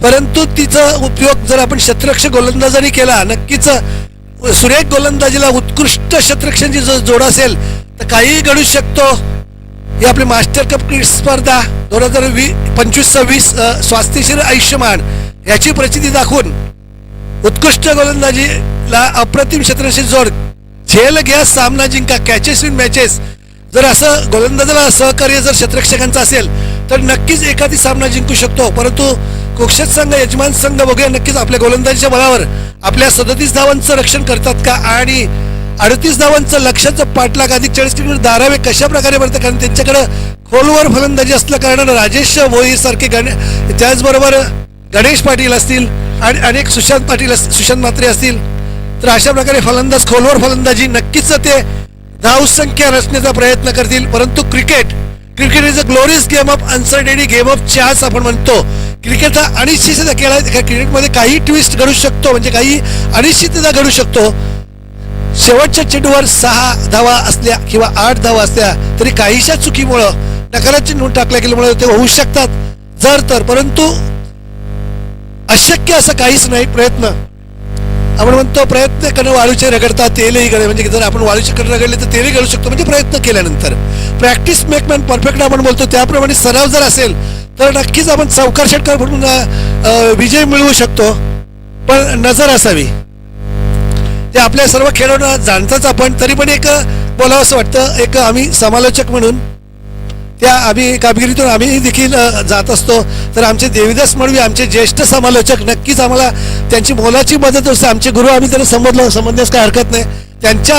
परंतु तिचा उपयोग जर आपण क्षेत्ररक्षक गोलंदाजाने केला नक्कीच सुरेख गोलंदाजीला उत्कृष्ट क्षेत्ररक्षणाची जर जोड असेल तर काहीही घडू शकतो. ही आपली मास्टर कप क्रिकेट स्पर्धा 2025-26 स्वास्थ्यशीर आयुष्यमान याची प्रचिती दाखवून उत्कृष्ट गोलंदाजीला अप्रतिम क्षेत्ररक्षणाची जोड झेल घ्या सामना जिंका कॅचेस विन मॅचेस. जर असं गोलंदाजाला सहकार्य जर क्षेत्ररक्षकांचं असेल तर नक्कीच एखादी सामना जिंकू शकतो. परंतु कुक्षेत संघ यजमान संघ बघूया नक्कीच आपल्या गोलंदाजीच्या बळावर आपल्या 37 धावांचं रक्षण करतात का आणि 38 धावांचं लक्ष्याचं पाठलाग अधिक 40 किलोमीटर धारावे कशा प्रकारे भरतं, कारण त्यांच्याकडं खोलवर फलंदाजी असल्या कारणानं राजेश भोई सारखे त्याचबरोबर गणेश पाटील असतील आणि अनेक सुशांत म्हात्रे असतील, तर अशा प्रकारे फलंदाज खोलवर फलंदाजी नक्कीच ते धावसंख्या रचण्याचा प्रयत्न करतील. परंतु cricket is a glorious game of uncertainty, game of chance आपण म्हणतो. क्रिकेट हा अनिश्चितता खेळ आहे. क्रिकेटमध्ये काही ट्विस्ट घडू शकतो, म्हणजे काही अनिश्चितता घडू शकतो. शेवटच्या चेंडूवर 6 धावा असल्या किंवा 8 धावा असल्या तरी काहीशा चुकीमुळं नकाराची नोंद टाकल्या गेल्यामुळे ते होऊ शकतात जर तर, परंतु अशक्य असं काहीच नाही. प्रयत्न आपण म्हणतो, प्रयत्न करणं वाळूचे रगडतात तेलही गळे, म्हणजे जर आपण वाळूचे कडे रगडले तर तेलही गळू शकतो, म्हणजे प्रयत्न केल्यानंतर. प्रॅक्टिस मेक मॅन परफेक्ट आपण बोलतो, त्याप्रमाणे सराव जर असेल तर नक्कीच आपण चौकार षटकार म्हणून विजय मिळवू शकतो. पण नजर असावी. ते आपल्या सर्व खेळाडूंना जाणताच आपण, तरी पण एक बोलावं असं वाटतं, एक आम्ही समालोचक म्हणून त्या आम्ही कामगिरीतून आम्ही देखील जात असतो. तर आमचे देवीदास मडवी, आमचे ज्येष्ठ समालोचक, नक्कीच आम्हाला त्यांची मोलाची मदत असते. आमचे गुरु आम्ही त्यांना समजण्यास काही हरकत नाही. त्यांच्या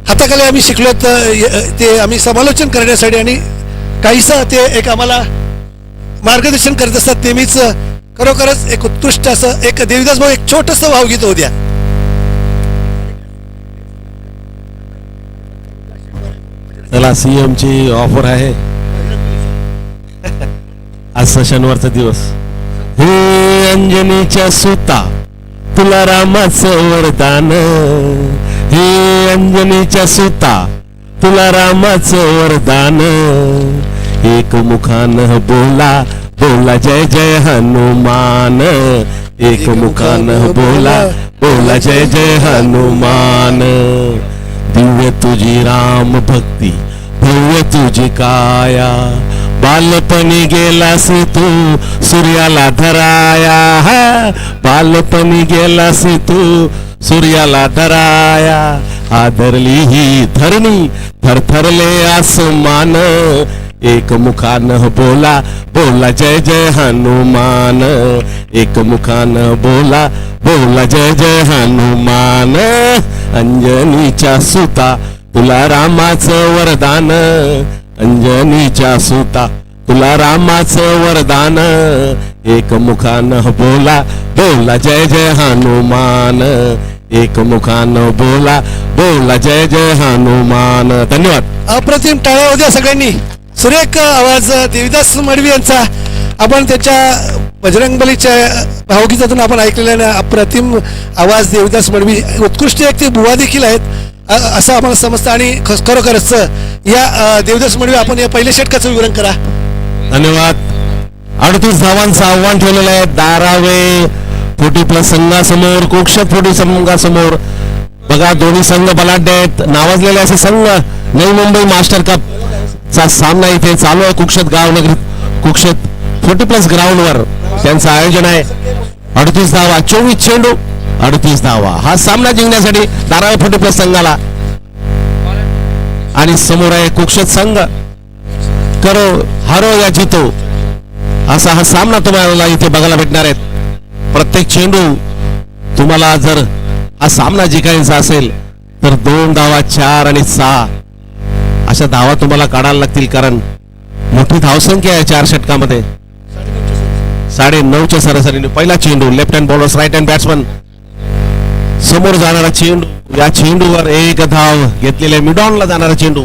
हाताखाली आम्ही शिकलो, ते आम्ही समालोचन करण्यासाठी आणि काहीसं ते एक आम्हाला मार्गदर्शन करत असतात. ते मीच खरोखरच एक उत्कृष्ट असं एक देवीदास भाऊ एक छोटंसं भावगीत होऊ द्या. चला, सीएम ची ऑफर आहे आज शनिवारचा दिवस. हे अंजनीच्या सुता तुला रामाचं वरदान, हे अंजनीच्या सुता तुला रामाचं वरदान, एक मुखानं बोला बोला जय जय हनुमान, एक मुखानं बोला बोला जय जय हनुमान. दिव्य तुझी राम भक्ती भव्य तुझी काया, बालपणी गेलास तू सूर्याला धराया, बालपणी गेलास तू सूर्याला धराया. आदरली ही धरणी थरथरले आसमान, एक मुखानं बोला बोला जय जय हनुमान, एक मुखानं बोला बोला जय जय हनुमान. अंजनीच्या सुता तुला रामाचं वरदान, अंजनीच्या सुता तुला रामाचं वरदान, एक मुखानं बोला बोला जय जय हनुमान, एक मुखानं बोला बोला जय जय हनुमान. धन्यवाद. अप्रतिम टाळ्या होत्या सगळ्यांनी. सुरेख आवाज देवीदास मडवी यांचा आपण त्याच्या बजरंगबलीच्या भावगीतातून आपण ऐकलेला अप्रतिम आवाज देवीदास मडवी, उत्कृष्ट एक ते बुवा देखील आहेत असं आम्हाला समजतं. आणि खरोखरच या देवीदास मडवी आपण या पहिल्या षटकाचं विवरण करा. धन्यवाद. 38 धावांचं आव्हान ठेवलेलं आहे धारावे 40+ संघासमोर, कुक्षत 40 संघासमोर. बघा, दोन्ही संघ बलाढ्य आहेत, नावाजलेले असे संघ. नवी मुंबई मास्टर कप चा सामना इथे चालू आहे कुक्षत गावनगरी, कुक्षत 40+ ग्राउंडवर त्यांचं आयोजन आहे. 38 धावा, 24 चेंडू, 38 धावा. हा सामना जिंकण्यासाठी धारावे 40+ संघाला आणि समोर आहे कुक्षत संघ. करो हारो या जितो असा हा सामना तुम्हाला इथे बघायला भेटणार आहेत. प्रत्येक चेंडू तुम्हाला जर हा सामना जिंकायचा असेल तर 2 धावा, 4 आणि 6 अशा धावा तुम्हाला काढायला लागतील, कारण मोठी धावसंख्या आहे 4 षटकामध्ये. 9.5च्या सरासरीने पहिला चेंडू, left hand bowlers right hand batsman समोर जाणारा चेंडू, या चेंडूवर 1 धाव घेतलेल्या मिडॉनला जाणारा चेंडू.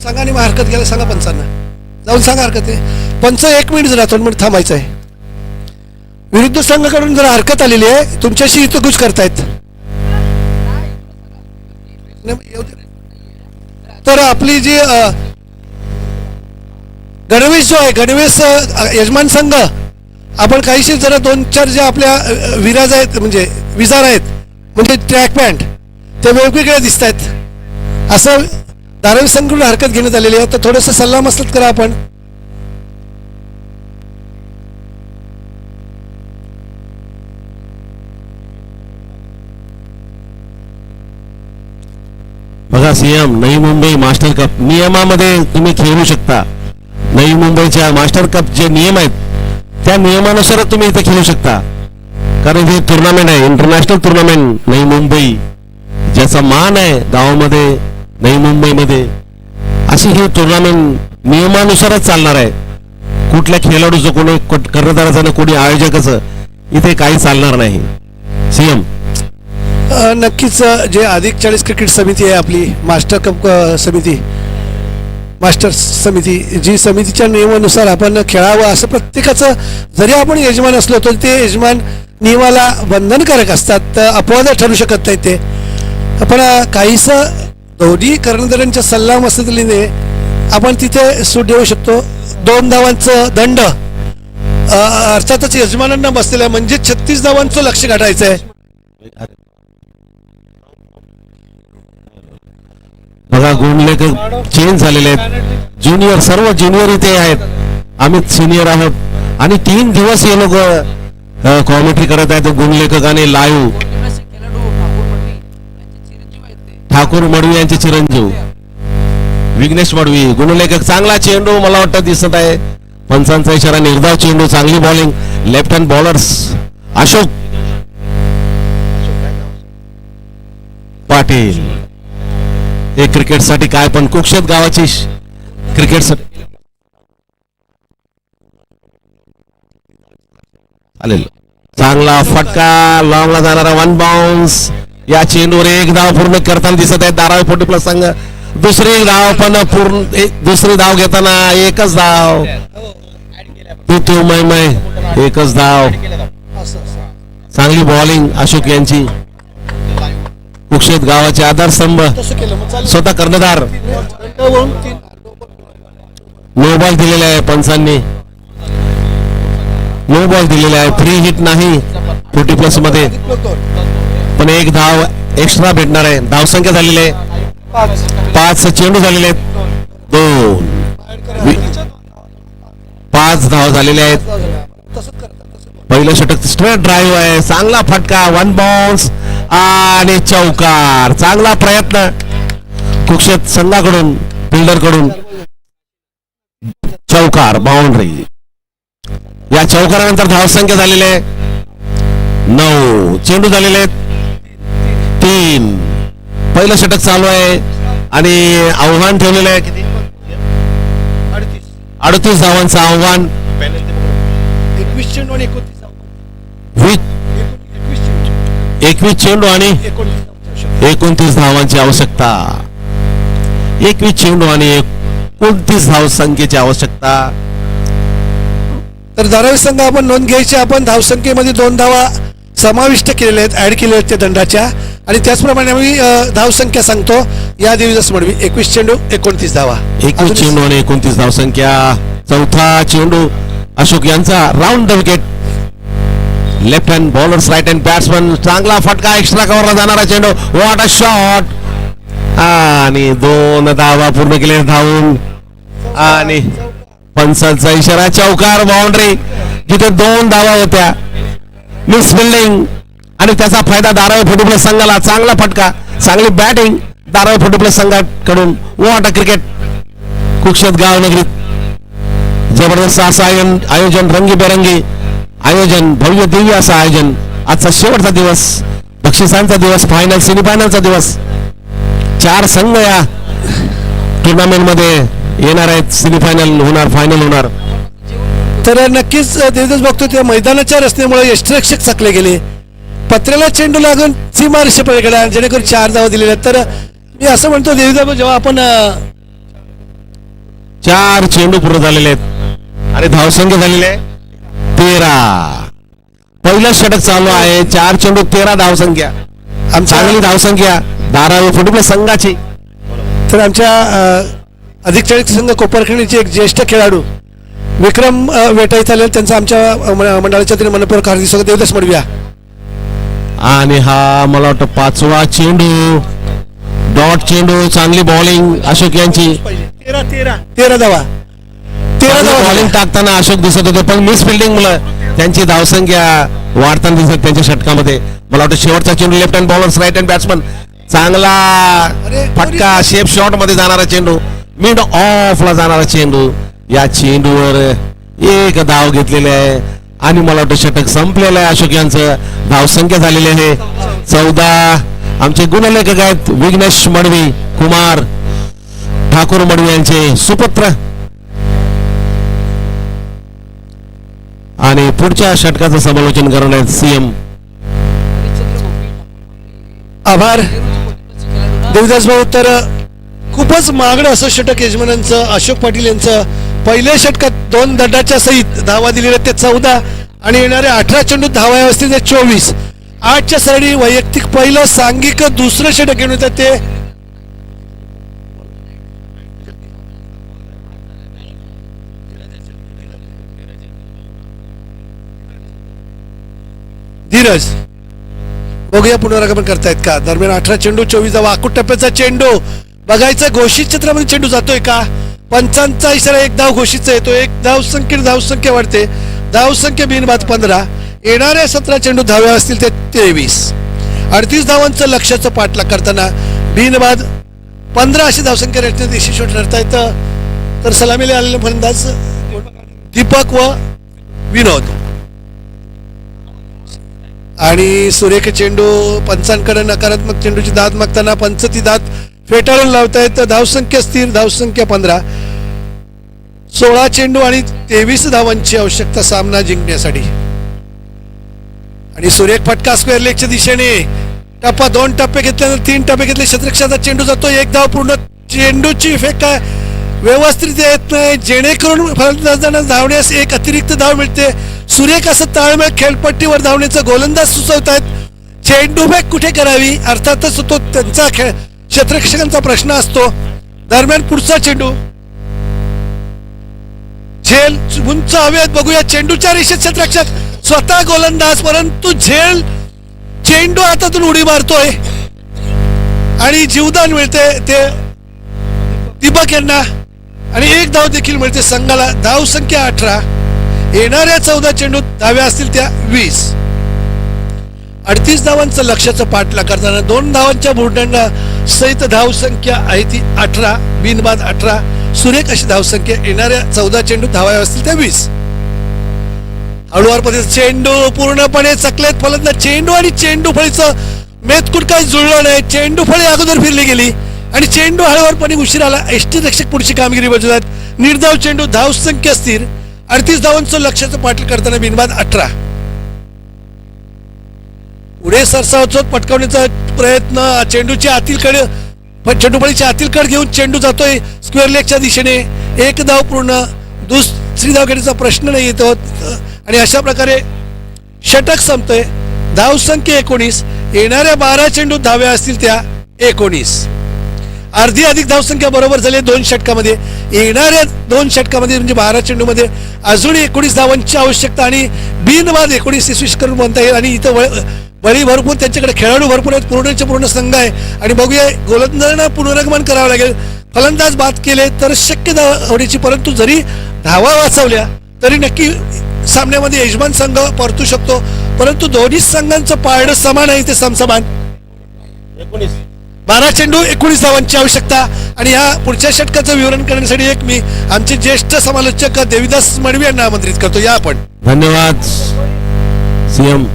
सांगा आणि मग हरकत घ्यायला सांगा पंचांना, जाऊन सांगा हरकत आहे. पंच 1 मिनिट जरा 2 मिनिट थांबायचं आहे. विरुद्ध संघाकडून जरा हरकत आलेली आहे, तुमच्याशी हितगुज करतायत. तर आपली जी गणवेश जो आहे, गणवेश यजमान संघ, आपण काहीशी जरा 2-4 ज्या आपल्या विराज आहेत, म्हणजे विजार आहेत, म्हणजे ट्रॅक पॅन्ट, ते वेगवेगळ्या दिसत आहेत. असं धारावी संघाकडून हरकत घेण्यात आलेली आहे. तर थोडंसं सल्ला मसलत करा आपण. बघा, CM Navi Mumbai master cup नियमामध्ये तुम्ही खेळू शकता. नवी मुंबईच्या मास्टर कप जे नियम आहेत त्या नियमानुसार तुम्ही इथे खेळू शकता. कारण हे टुर्नामेंट आहे, इंटरनॅशनल टुर्नामेंट. नवी मुंबई ज्याचा मान आहे गावामध्ये, नवी मुंबईमध्ये, अशी ही टुर्नामेंट नियमानुसारच चालणार आहे. कुठल्या खेळाडूचं, कोणी कर्णधाराचं, कोणी आयोजकाचं इथे काही चालणार नाही. सीएम नक्कीच जे अधिक 40 क्रिकेट समिती आहे आपली, मास्टर कप समिती, मास्टर्स समिती, जी समितीच्या नियमानुसार आपण खेळावं असं प्रत्येकाचं, जरी आपण यजमान असलो तरी ते यजमान नियमाला बंधनकारक असतात, तर अपवाद ठरू शकत नाही ते. पण काहीसं दोन्ही कर्णधारांच्या सल्लामसलतीने आपण तिथे सूट देऊ शकतो. 2 धावांचं दंड अर्थातच यजमानांना बसलेलं आहे, म्हणजे 36 धावांचं लक्ष गाठायचं आहे. बघा गुणलेख चेंज झालेले आहेत. ज्युनियर, सर्व ज्युनियर इथे आहेत. आम्ही सिनियर आहोत आणि 3 दिवस हे लोक कॉमेंट्री करत आहेत. गुणलेखक आणि लाईव्ह ठाकूर मडवी यांचे चिरंजीव विघ्नेश मडवी. गुणलेखक चांगला चेंडू मला वाटतं दिसत आहे. पंचांचा इशारा, निर्धाव चेंडू, चांगली bowling. Left hand bowlers Ashok Patil. हे क्रिकेटसाठी काय पण कुक्षेत गावाची क्रिकेटसाठी चालेल. चांगला फटका, लॉंगला जाणारा 1 बाउन्स. या चेंडूवर 1 धाव पूर्ण करताना दिसत आहे धारावी 40+ संघ. दुसरी धाव पण पूर्ण, दुसरी धाव घेताना 1च धाव. तू मै 1च धाव. चांगली बॉलिंग अशोक यांची. कुक्षेत गावाचे आधारस्तंभ स्वतः कर्णधार. नो बॉल दिलेला आहे पंचांनी, नो बॉल दिलेला आहे. फ्री हिट नाही 40+ मध्ये, पण 1 धाव एक्स्ट्रा भेटणार आहे. धावसंख्या झालेली आहे 5. चेंडू झालेले आहेत 2. 5 धाव झालेले आहेत. पहिलं षटक स्ट्रेट ड्राईव्ह आहे. चांगला फटका, 1 बाउन्स आणि चौकार. चांगला प्रयत्न कुक्षेत संघाकडून, फिल्डर कडून. चौकार, बाउंड्री. या चौकारानंतर धावसंख्या झालेली आहे 9. चेंडू झालेले आहेत 3. पहिलं षटक चालू आहे आणि आव्हान ठेवलेलं आहे किती? 38 धावांचं आव्हान. 21 चेंडू आणि 21 चेंडू आणि 29 धावांची आवश्यकता. 21 चेंडू आणि 29 धावसंख्येची आवश्यकता. तर धारावी संघ आपण नोंद घ्यायची. आपण धावसंख्येमध्ये 2 धावा समाविष्ट केलेल्या आहेत, ऍड केलेल्या आहेत त्या दंडाच्या. आणि त्याचप्रमाणे आम्ही धावसंख्या सांगतो. या देवीदास मडवी 21 चेंडू 29 धावा. 21 चेंडू आणि 29 धावसंख्या. चौथा चेंडू अशोक यांचा, round the wicket. Left hand bowlers, right hand batsman. चांगला फटका, एक्स्ट्रा कव्हरला जाणारा चेंडू. What a shot. आणि 2 धावा पूर्ण केले धावून. आणि पंचांचा इशारा, चौकार, बाउंड्री. जिथे 2 धावा होत्या. मिस फिल्डिंग आणि त्याचा फायदा धारावी 40+ संघाला. चांगला फटका, चांगली बॅटिंग धारावी 40+ संघाकडून. What a cricket. कुक्षेत गावनगरीत जबरदस्त असं आयोजन, रंगीबेरंगी आयोजन, भव्य दिव्य असं आयोजन. आजचा शेवटचा दिवस, बक्षिसांचा दिवस, फायनल, सेमीफायनलचा दिवस. 4 संघ या टुर्नामेंट मध्ये येणार आहेत. सेमीफायनल होणार, फायनल होणार. तर नक्कीच देवदास बघतो त्या मैदानाच्या रस्त्यामुळे यष्टिरक्षक चकले गेले. पत्र्याला चेंडू लागून सीमारेषे पलीकडे, जेणेकरून 4 धावा दिलेल्या. तर मी असं म्हणतो देवदास, जेव्हा आपण 4 चेंडू पूर्ण झालेले आहेत आणि धावसंख्या झालेली आहे 13. पहिलं षटक चालू आहे. 4 चेंडू 13 धावसंख्या. चांगली धावसंख्या धारावी 40+ संघाची. तर आमच्या अधिक 40 संघ कोपरखिंडीचे एक ज्येष्ठ खेळाडू विक्रम वेटा इथं आले. त्यांचा आमच्या मंडळाच्या तरी मनपूर्वक हार्दिक स्वागत. देवदास मडविया. आणि हा मला वाटतं 5वा चेंडू, डॉट चेंडू. चांगली बॉलिंग अशोक यांची. 13 धावा. 13 धावा बॉलिंग टाकताना अशोक दिसत होते, पण मिस फिल्डिंग मुळे त्यांची धावसंख्या वाढताना दिसत त्यांच्या षटकामध्ये. मला वाटतं शेवटचा चेंडू, left hand bowlers, right hand batsman. चांगला फटका, शेप शॉट मध्ये जाणारा चेंडू, मिड ऑफ ला जाणारा चेंडू. या चेंडूवर 1 धाव घेतलेली आहे. आणि मला वाटतं षटक संपलेलं आहे. अशोक यांचं धावसंख्या झालेली आहे 14. आमचे गुणलेखक आहेत विघ्नेश मडवी, कुमार ठाकूर मडवी यांचे सुपुत्र. आणि पुढच्या षटकाचं समालोचन करणार आहेत सीएम. आभार देवदास भाऊ. तर खूपच महागडं असं षटक यजमानांचं अशोक पाटील यांचं. पहिल्या षटकात 2 दंडाच्या सहित धावा दिलेल्या ते 14 आणि येणाऱ्या 18 चेंडूत धावा असतील ते 24. 8च्या सरणी वैयक्तिक पहिलं सांघिक दुसरं षटक घेऊन येतात ते धीरज. बघूया पुनरागमन करतायत का. दरम्यान 18 चेंडू 24 धावा. आकुट टप्प्याचा चेंडू बघायचा. घोषित क्षेत्रामध्ये चेंडू जातोय का. पंचांचा इशारा. 1 धाव घोषितचा येतो. 1 धावसंख्या वाढते. धावसंख्या बिनबाद 15. येणाऱ्या 17 चेंडू धाव्या असतील ते 23. 38 धावांचं लक्ष्याचं पाठलाग करताना बिनबाद 15 अशी धावसंख्या रचण्यात यशस्वी ठरता येतं. तर सलामीला आलेले फलंदाज दीपक व विनोद. आणि सुरेख चेंडू पंचांकडे नकारात्मक चेंडूची दाद मागताना पंच ती दाद फेटाळून लावतायत. धावसंख्या स्थिर. धावसंख्या 15. 16 चेंडू आणि 23 धावांची आवश्यकता सामना जिंकण्यासाठी. आणि सुरेख फटका स्क्वेअर लेगच्या दिशेने. टप्पा 2 टप्पे घेतल्यानंतर 3 टप्पे घेतले. क्षेत्ररक्षणाचा चेंडू जातो. 1 धाव पूर्ण. चेंडूची इफेक्ट काय व्यवस्थित येत नाही जेणेकरून फलंदाजांना धावण्यास 1 अतिरिक्त धाव मिळते. सुरेख असं ताळमेळ खेळपट्टीवर धावण्याचा गोलंदाज सुचवतायत. चेंडू बॅक कुठे करावी अर्थातच तो त्यांचा क्षेत्ररक्षकांचा प्रश्न असतो. दरम्यान पुढचा चेंडू झेल उंच हवेत. बघूया चेंडूच्या रेषेत क्षेत्ररक्षक स्वतः गोलंदाज परंतु झेल चेंडू हातातून उडी मारतोय आणि जीवदान मिळते ते दीपक यांना. आणि 1 धाव देखील मिळते संघाला. धावसंख्या 18. येणाऱ्या 14 चेंडूत धाव्या असतील त्या 20. 38 धावांचं लक्ष्याचं पाठलाग करताना 2 धावांच्या बुरड्यांना सहित धावसंख्या आहे ती 18. बिनबाद 18. सुरेख अशी धावसंख्या. येणाऱ्या 14 चेंडूत धाव्या असतील त्या 20. हळूवार पद्धतीत चेंडू पूर्णपणे चकलेत फलंदाज. चेंडू आणि चेंडू फळीचं मेतकूट काही जुळलं नाही. चेंडू फळी अगोदर फिरली गेली आणि चेंडू हळूवारपणे उशीर आला. यष्टीरक्षक पुढची कामगिरी बजावतात. निर्धाव चेंडू. धावसंख्या स्थिर. 38 धावांचं लक्ष्याचं पाठलाग करताना बिनबाद 18. पुढे सरसावत पटकावण्याचा प्रयत्न. चेंडूच्या आतील कडे चेंडूफळीच्या आतील कड घेऊन चेंडू जातोय स्क्वेअर लेगच्या दिशेने. 1 धाव पूर्ण. दुसरी धाव घेण्याचा प्रश्न नाही येतो आणि अशा प्रकारे षटक संपतोय. धावसंख्या 19. येणाऱ्या 12 चेंडू धाव्या असतील त्या 19. अर्धी अधिक धावसंख्या बरोबर झाली 2 षटकामध्ये. येणाऱ्या 2 षटकामध्ये म्हणजे 12 चेंडूमध्ये अजून 19 धावांची आवश्यकता आणि बिनबाद 19 यशस्वी करून बनता येईल. आणि इथं बळी भरपूर त्यांच्याकडे खेळाडू भरपूर आहेत. पूर्णचे पूर्ण संघ आहे आणि बघूया गोलंदाजांना पुनरागमन करावं लागेल. फलंदाज बाद केले तर शक्य धावा होण्याची परंतु जरी धावा वाचवल्या तरी नक्की सामन्यामध्ये यजमान संघ परतू शकतो. परंतु दोन्ही संघांचं पारडं समान आहे ते समसमान. 12 चेंडू 19 धावांची आवश्यकता. आणि या पुढच्या षटकाचं विवरण करण्यासाठी मी आमचे ज्येष्ठ समालोचक देविदास मडवी यांना आमंत्रित करतो. या आपण. धन्यवाद सीएम.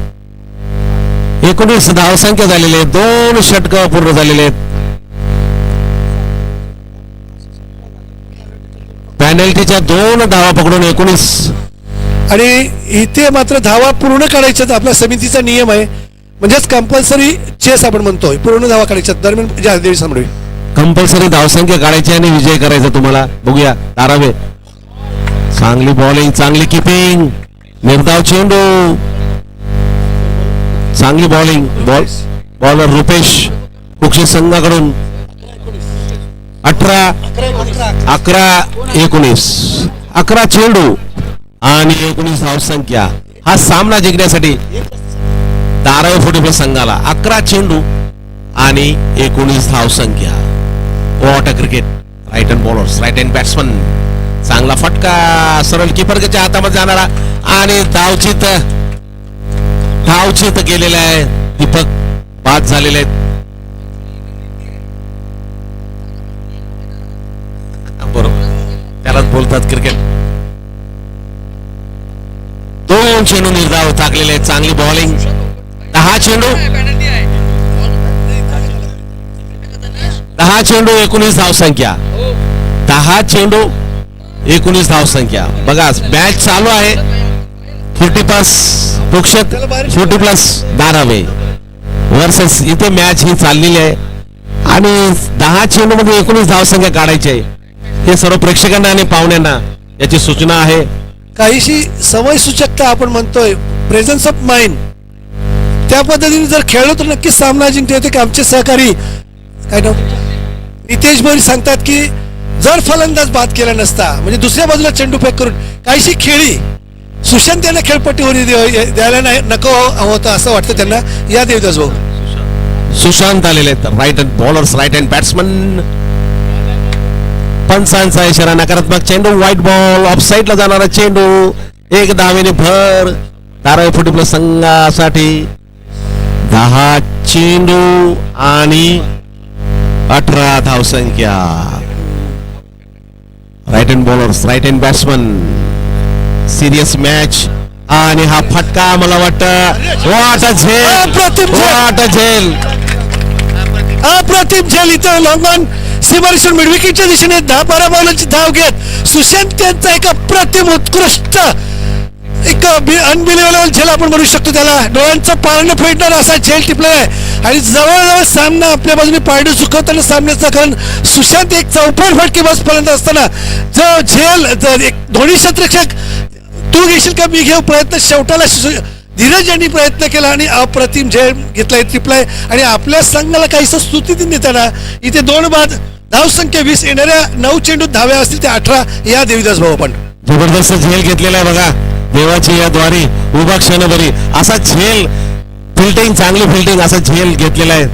19 धावसंख्या झालेली आहे. 2 षटक पूर्ण झालेले आहेत. पॅनल्टीच्या 2 धावा पकडून 19. आणि इथे मात्र धावा पूर्ण काढायच्यात. आपला समितीचा नियम आहे म्हणजेच कंपल्सरी चेस आपण म्हणतोय. पूर्ण धावा काढायच्यात. दरम्यान देवी समडवी कंपल्सरी धावसंख्या काढायची आणि विजय करायचा तुम्हाला. बघूया तारावे. चांगली बॉलिंग. चांगली किपिंग. निर्धाव चेंडू. चांगली बॉलिंग. बॉलर रुपेश कुक्षी संघाकडून 18 11 19. 11 चेंडू आणि 19 धावसंख्या. हा सामना जिंकण्यासाठी तारावे फुटेबल संघाला 11 चेंडू आणि 19 धावसंख्या. What a cricket. Right hand bowlers. Right hand batsman. चांगला फटका सरळ किपरच्या हातामध्ये जाणारा आणि धावचित गेलेला आहे. दीपक बाद झालेले आहेत. बरोबर त्यालाच बोलतात क्रिकेट. 2 दोन चेंडू निर्धाव टाकलेले आहेत. चांगली बॉलिंग. 10 चेंडू 19 धावसंख्या. 10 चेंडू 19 धावसंख्या. बघा मॅच चालू आहे. 40+ पुक्षत 40+ धारावे वर्सेस इथे मॅच ही चाललेली आहे आणि 10 चेंडू मध्ये 19 धावसंख्या काढायची आहे. हे सर्व प्रेक्षकांना आणि पाहुण्यांना याची सूचना आहे. काहीशी समय सूचकता आपण म्हणतोय, प्रेझन्स ऑफ माइंड, त्या पद्धतीने जर खेळलो तर नक्कीच सामना जिंकता येते. की आमचे सहकारी काय नाव नितेश भोईर सांगतात की जर फलंदाज बाद केला नसता म्हणजे दुसऱ्या बाजूला चेंडू फेक करून काहीशी खेळी सुशांत यांना खेळपट्टीवर द्यायला नाही नको होतं असं वाटतं त्यांना. या देवदास भाऊ. सुशांत आलेले आहेत. Right hand bowlers, right hand batsman. पंचांचा इशारा नकारात्मक. चेंडू व्हाईट बॉल. ऑफ साईडला जाणारा चेंडू. 1 धावेने भर धारावी 40+ संघासाठी. 10 चेंडू आणि 18 धावसंख्या. Right hand bowlers, right hand batsman. Serious match आणि हा फटका मला वाटतं वाट झेल. अप्रतिम झेल. इथं लॉंगॉन सीमारेषण मिडविकेटच्या दिशेने 10-12 बॉलांची धाव घेत सुशांत यांचा एक अप्रतिम उत्कृष्ट एक अनबिलिव्हेबल झेल आपण म्हणू शकतो त्याला. डोळ्यांचं पारणं फेडणार असा झेल टिपलेला आहे आणि जवळजवळ सामना आपल्या बाजूने पारडं चुकवताना सामन्याचा, कारण सुशांत एक चौफट फटकेबाज फलंदाज असताना जो झेल एक दोन्ही क्षेत्ररक्षक तू घेशील का मी घेऊ प्रयत्न शेवटाला धीरज यांनी प्रयत्न केला आणि अप्रतिम झेल घेतलाय, टिपलाय आणि आपल्या संघाला काहीसं स्तुती देताना इथे 2 बाद धावसंख्या 20 येणाऱ्या 9 चेंडूत धाव्या असतील ते 18. या देवीदास भाऊ आपण जबरदस्त झेल घेतलेला आहे बघा. देवाची या द्वारी उभा क्षणभरी असा झेल. फिल्डिंग चांगली फिल्डिंग असा झेल घेतलेला आहे.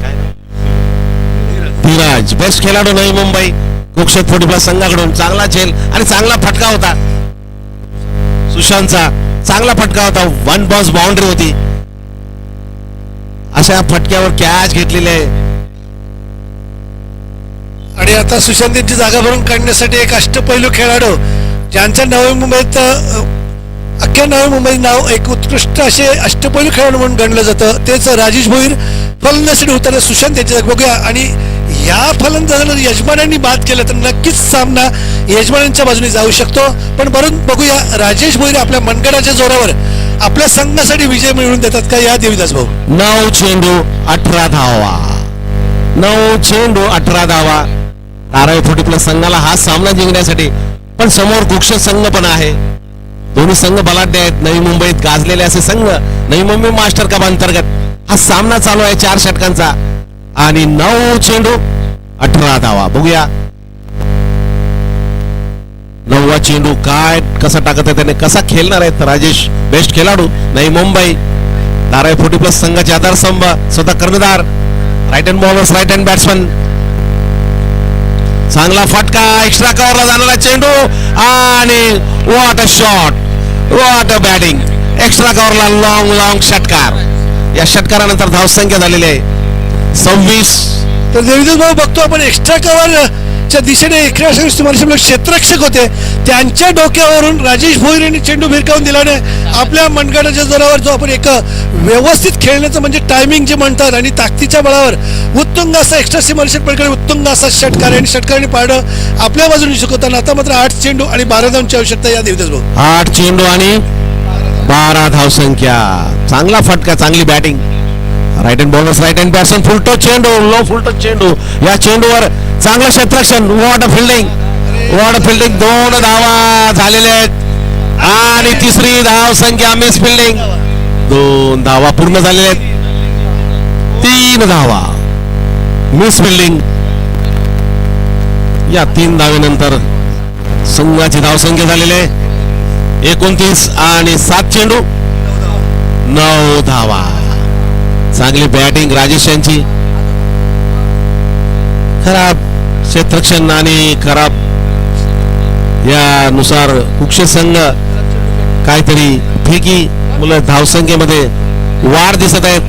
धीरज बेस्ट खेळाडू नवी मुंबई कुक्षत 40+ संघाकडून. चांगला झेल आणि चांगला फटका होता. सुशांतचा चांगला फटका होता. 1 बॉस बाउंड्री होती. अशा फटक्यावर कॅच घेतलेली आहे. आणि आता सुशांत यांची जागा भरून काढण्यासाठी एक अष्टपैलू खेळाडू ज्यांच्या नवी मुंबईत अख्ख्या नवी मुंबईत नाव एक उत्कृष्ट असे अष्टपैलू खेळाडू म्हणून गणलं जातं तेच राजेश भोईर फलंदाजीसाठी उतरले सुशांत यांची जागा बघूया. आणि या फलंदाजाला यजमानांनी बाद केलं तर नक्कीच सामना यजमानांच्या बाजूने जाऊ शकतो. पण बघूया राजेश भोईर आपल्या मनगडाच्या जोरावर आपल्या संघासाठी विजय मिळवून देतात का. या देवीदास भाऊ. 9 चेंडू 18 धावा. 9 चेंडू 18 धावा. धारावी 40+ संघाला हा सामना जिंकण्यासाठी. पण समोर कुक्षत संघ पण आहे. दोन्ही संघ बलाढ्य आहेत. नवी मुंबईत गाजलेले असे संघ. नवी मुंबई मास्टर कप अंतर्गत हा सामना चालू आहे 4 षटकांचा आणि 9 चेंडू 18 धावा. बघूया 9वा चेंडू काय कसा टाकत आहे त्याने, कसा खेळणार आहेत राजेश. बेस्ट खेळाडू नवी मुंबई धारावी 40+ संघाचे आधारस्तंभ स्वतः कर्णधार. Right hand bowlers, right hand batsman. चांगला फटका. एक्स्ट्रा कव्हरला जाणारा चेंडू आणि what a shot, what a batting. Extra कव्हरला लॉंग षटकार. या षटकारानंतर धावसंख्या झालेली आहे 26. तर देवीदास भाऊ बघतो आपण एक्स्ट्रा कव्हरच्या दिशेने क्षेत्ररक्षक होते त्यांच्या डोक्यावरून राजेश भोईर यांनी चेंडू भिरकावून दिल्याने आपल्या मनगडाच्या जोरावर जो आपण एक व्यवस्थित खेळण्याचं म्हणजे टायमिंग जे म्हणतात आणि ताकदीच्या बळावर उत्तुंग असा एक्स्ट्रा सीमारेषण पलीकडे उत्तुंग असा षटकार आणि षटकाराने पारडं आपल्या बाजूने शिकवताना. आता मात्र 8 चेंडू आणि 12 धावांची आवश्यकता. या देवीदास भाऊ. 8 चेंडू आणि 12 धावसंख्या. चांगला फटका, चांगली batting. Right hand bowlers, right hand batsman. Full toss चेंडू, लो फुलटो चेंडू. या चेंडूवर चांगलं क्षेत्ररक्षण. What a fielding, what a fielding. 2 धावा झालेल्या आहेत आणि 3री धावसंख्या मिस फिल्डिंग. 2 धावा पूर्ण झालेल्या आहेत. 3 धावा मिस फिल्डिंग. या 3 धावेनंतर संघाची धावसंख्या झालेली आहे 29 आणि 7 चेंडू 9 धावा. चांगली बॅटिंग राजेश यांची. खराब क्षेत्ररक्षण आणि खराब यानुसार कुक्षत संघ काहीतरी फेकी मुलं धावसंख्येमध्ये वाढ दिसत आहेत.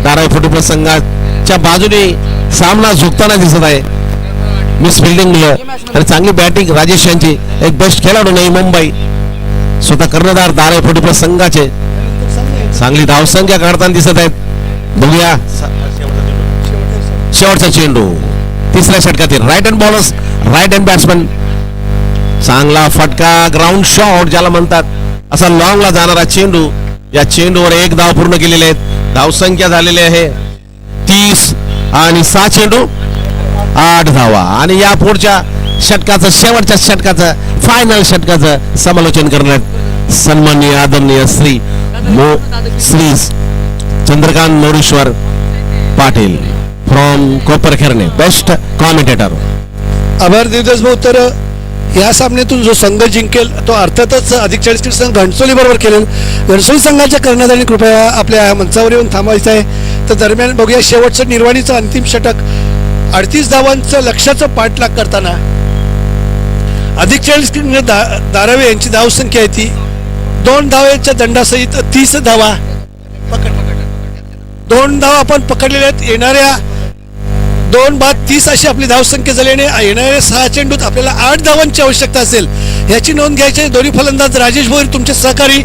धारावी 40+ संघाच्या बाजूने सामना झुकताना दिसत आहे. मिस फिल्डिंग मुलं आणि चांगली बॅटिंग राजेश यांची. एक बेस्ट खेळाडू नवी मुंबई स्वतः कर्णधार धारावी 40+ संघाचे चांगली धावसंख्या काढताना दिसत आहेत. बघूया शेवटचा चेंडू तिसऱ्या षटकातील right hand bowlers right hand batsman. चांगला फटका ग्राउंड शॉट ज्याला म्हणतात असा लॉंगला जाणारा चेंडू. या चेंडूवर 1 धाव पूर्ण केलेले आहेत. धावसंख्या झालेली आहे 30 आणि 6 चेंडू 8 धावा. आणि या पुढच्या षटकाचं शेवटच्या षटकाचं फायनल षटकाचं समालोचन करण्यात सन्माननीय आदरणीय Shri Chandrakant Moreshwar Patil from Koparkhairane best commentator. आभार देवदास भाऊ. तर या सामन्यातून जो संघ जिंकेल तो अर्थातच अधिक 40 क्रीड संघ घणसोली बरोबर खेळेल. घणसोली संघाच्या कर्णधारांनी कृपया आपल्या मंचावर येऊन थांबायचं आहे. तर दरम्यान बघूया शेवटचं निर्वाणीचं अंतिम षटक 38 धावांचं लक्ष्याचं पाठलाग करताना अधिक 40 क्रीड धारावे यांची धावसंख्या आहे ती 2 धावांच्या दंडासहित 30 धावा. 2 धावा आपण पकडलेल्या आहेत. येणाऱ्या 2 बाद 30 अशी आपली धावसंख्या झाली आणि येणाऱ्या 6 चेंडूत आपल्याला 8 धावांची आवश्यकता असेल याची नोंद घ्यायची. दोन्ही फलंदाज राजेश भोईर तुमचे सहकारी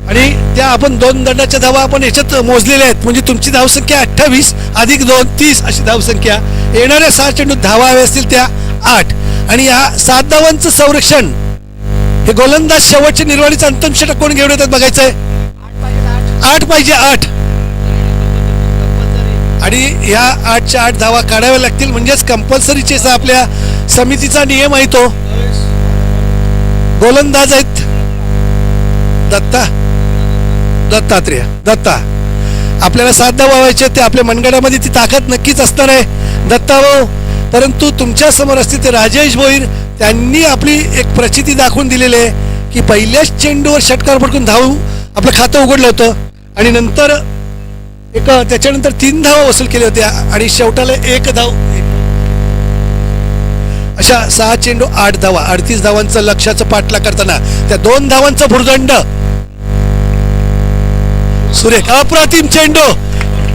आणि त्या आपण 2 दंडाच्या धावा आपण याच्यात मोजलेल्या आहेत. म्हणजे तुमची धावसंख्या 28 अधिक 2 30 अशी धावसंख्या. येणाऱ्या 6 चेंडूत धावा हव्या असतील त्या 8 आणि या 7 धावांचं संरक्षण हे गोलंदाज शेवटच्या निर्वाणीचं अंतिम षटक कोण घेऊन येतात बघायचंय. 8 पाहिजे 8 आणि या 8च्या 8 धावा काढाव्या लागतील. म्हणजेच कंपल्सरी चेस आपल्या समितीचा नियम आहे. तो गोलंदाज आहेत दत्ता. आपल्याला 7 धावा व्हायचे ते आपल्या मनगडामध्ये ती ताकद नक्कीच असणार आहे दत्ता भाऊ. परंतु तुमच्या समोर असतील ते राजेश भोईर. त्यांनी आपली एक प्रचिती दाखवून दिलेली आहे की पहिल्याच चेंडूवर षटकार फटकून धाव आपलं खातं उघडलं होतं आणि नंतर त्याच्यानंतर 3 धावा वसूल केल्या होत्या आणि शेवटाला 1 धाव. अशा 6 चेंडू 8 धावा 38 धावांचं लक्ष्याचं पाठलाग करताना त्या 2 धावांचा भुर्दंड. सुरेख अप्रतिम चेंडू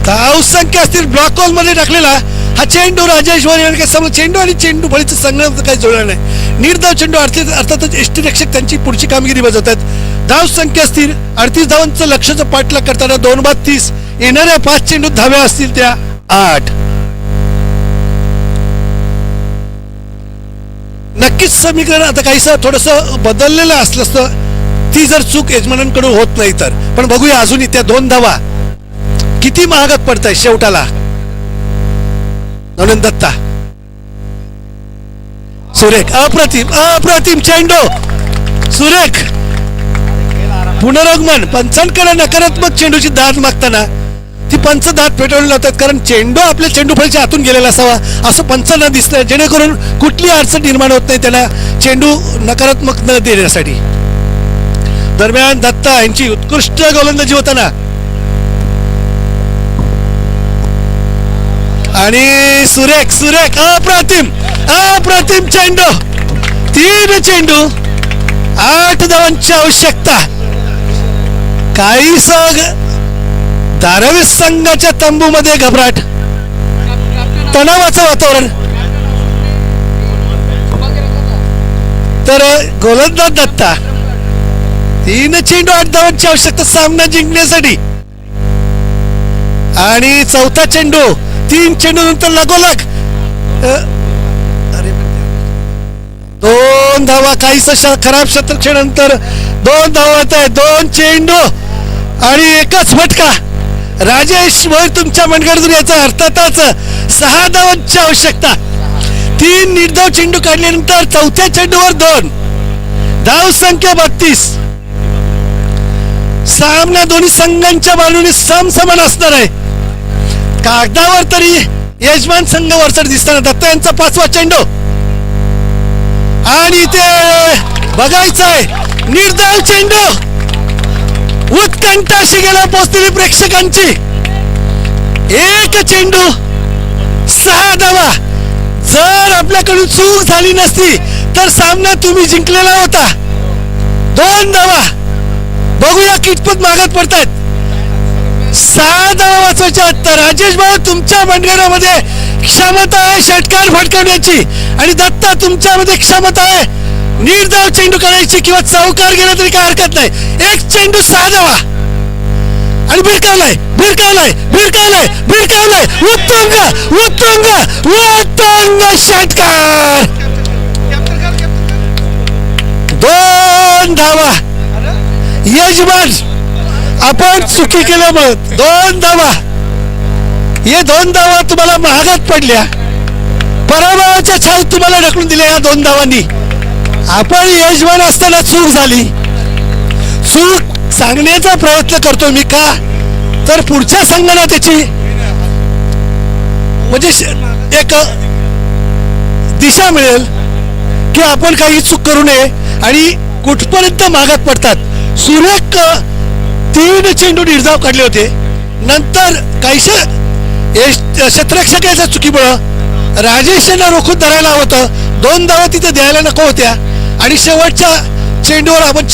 धावसंख्या असतील ब्लॉक होल मध्ये टाकलेला हा चेंडू राजेश भोईर यांनी समोर चेंडू आणि चेंडू फळीचं संगणक काही जुळलं नाही. निर्धाव चेंडू अर्थातच यष्टीरक्षक त्यांची पुढची कामगिरी बजावतात. धाव संख्या असतील 38 धावांचं लक्ष्याचं पाठलाग करताना 2 बाद 30. येणाऱ्या 5 चेंडूत धाव्या असतील त्या 8. नक्कीच समीकरण आता काहीसं थोडंसं बदललेलं असलं असतं ती जर चूक यजमानांकडून होत नाही तर. पण बघूया अजूनही त्या 2 धावा किती महागात पडत आहे शेवटाला. नवनीत दत्ता सुरेख अप्रतिम चेंडू सुरेख पुनरागमन. पंचांकडे नकारात्मक चेंडूची दाद मागताना ती पंच दाद पेटवून लावतात कारण चेंडू आपल्या चेंडू फळीच्या आतून गेलेला असावा असं पंचांना दिसतंय जेणेकरून कुठली अडचण निर्माण होत नाही त्यांना चेंडू नकारात्मक न देण्यासाठी. दरम्यान दत्ता यांची उत्कृष्ट गोलंदाजी होताना आणि सुरेख अप्रतिम चेंडू 3 चेंडू 8 धावांची आवश्यकता. काही धारावी संघाच्या तंबूमध्ये घबराट तणावाचं वातावरण. तर गोलंदाज दत्ता 3 चेंडू 8 धावांची आवश्यकता सामना जिंकण्यासाठी आणि 4था चेंडू 3 चेंडू नंतर लगोलग 2 धावा. काहीसा खराब शतकक्षणानंतर 2 धावा येत आहे 2 चेंडू आणि 1च फटका. राजेश भोईर तुमच्या मनगडातून याचा अर्थातच 6 धावांची आवश्यकता. 3 निर्धाव चेंडू काढल्यानंतर 4थ्या चेंडूवर 2 धाव संख्या 32. सामना दोन्ही संघांच्या बाजूने समसमान असणार आहे. कागदावर तरी यजमान संघ वरचढ दिसताना दत्ता यांचा 5वा चेंडू आणि ते बघायचंय निर्धाव चेंडू. उत्कंठाशी गेला पोहोचलेली प्रेक्षकांची. 1 चेंडू 6 धावा. जर आपल्याकडून चूक झाली नसती तर सामना तुम्ही जिंकलेला होता. 2 धावा. बघूया कितपत मागत पडतायत. 6 धावा वाचवायच्या. तर राजेश भाऊ तुमच्या मनगडामध्ये क्षमता आहे षटकार फटकवण्याची आणि दत्ता तुमच्यामध्ये क्षमता आहे निर्धाव चेंडू करायची किंवा चौकार गेला तरी काय हरकत नाही. 1 चेंडू 6 धावा आणि भिरकावलाय भिरकावलाय भिरकावलाय भिरकावलाय उत्तुंग उत्तुंग उत्तुंग षटकार 2 धावा यजमान आपण चुकी केल्यामुळे 2 धावा हे 2 धावा तुम्हाला महागात पडल्या पराभवाच्या छायेत तुम्हाला ढकलून दिल्या या 2 धावांनी आपण यजमान असताना चूक झाली चूक सांगण्याचा प्रयत्न करतो मी का तर पुढच्या संघाला त्याची म्हणजे एक दिशा मिळेल की आपण काही चूक करू नये आणि कुठपर्यंत मागात पडतात सुरेख 3 चेंडू निर्धाव काढले होते नंतर काहीशा क्षेत्ररक्षकाच्या चुकीमुळं राजेश यांना रोखून धरायला होतं 2 धावा तिथे द्यायला नको होत्या आणि शेवटच्या चेंडूवर आपण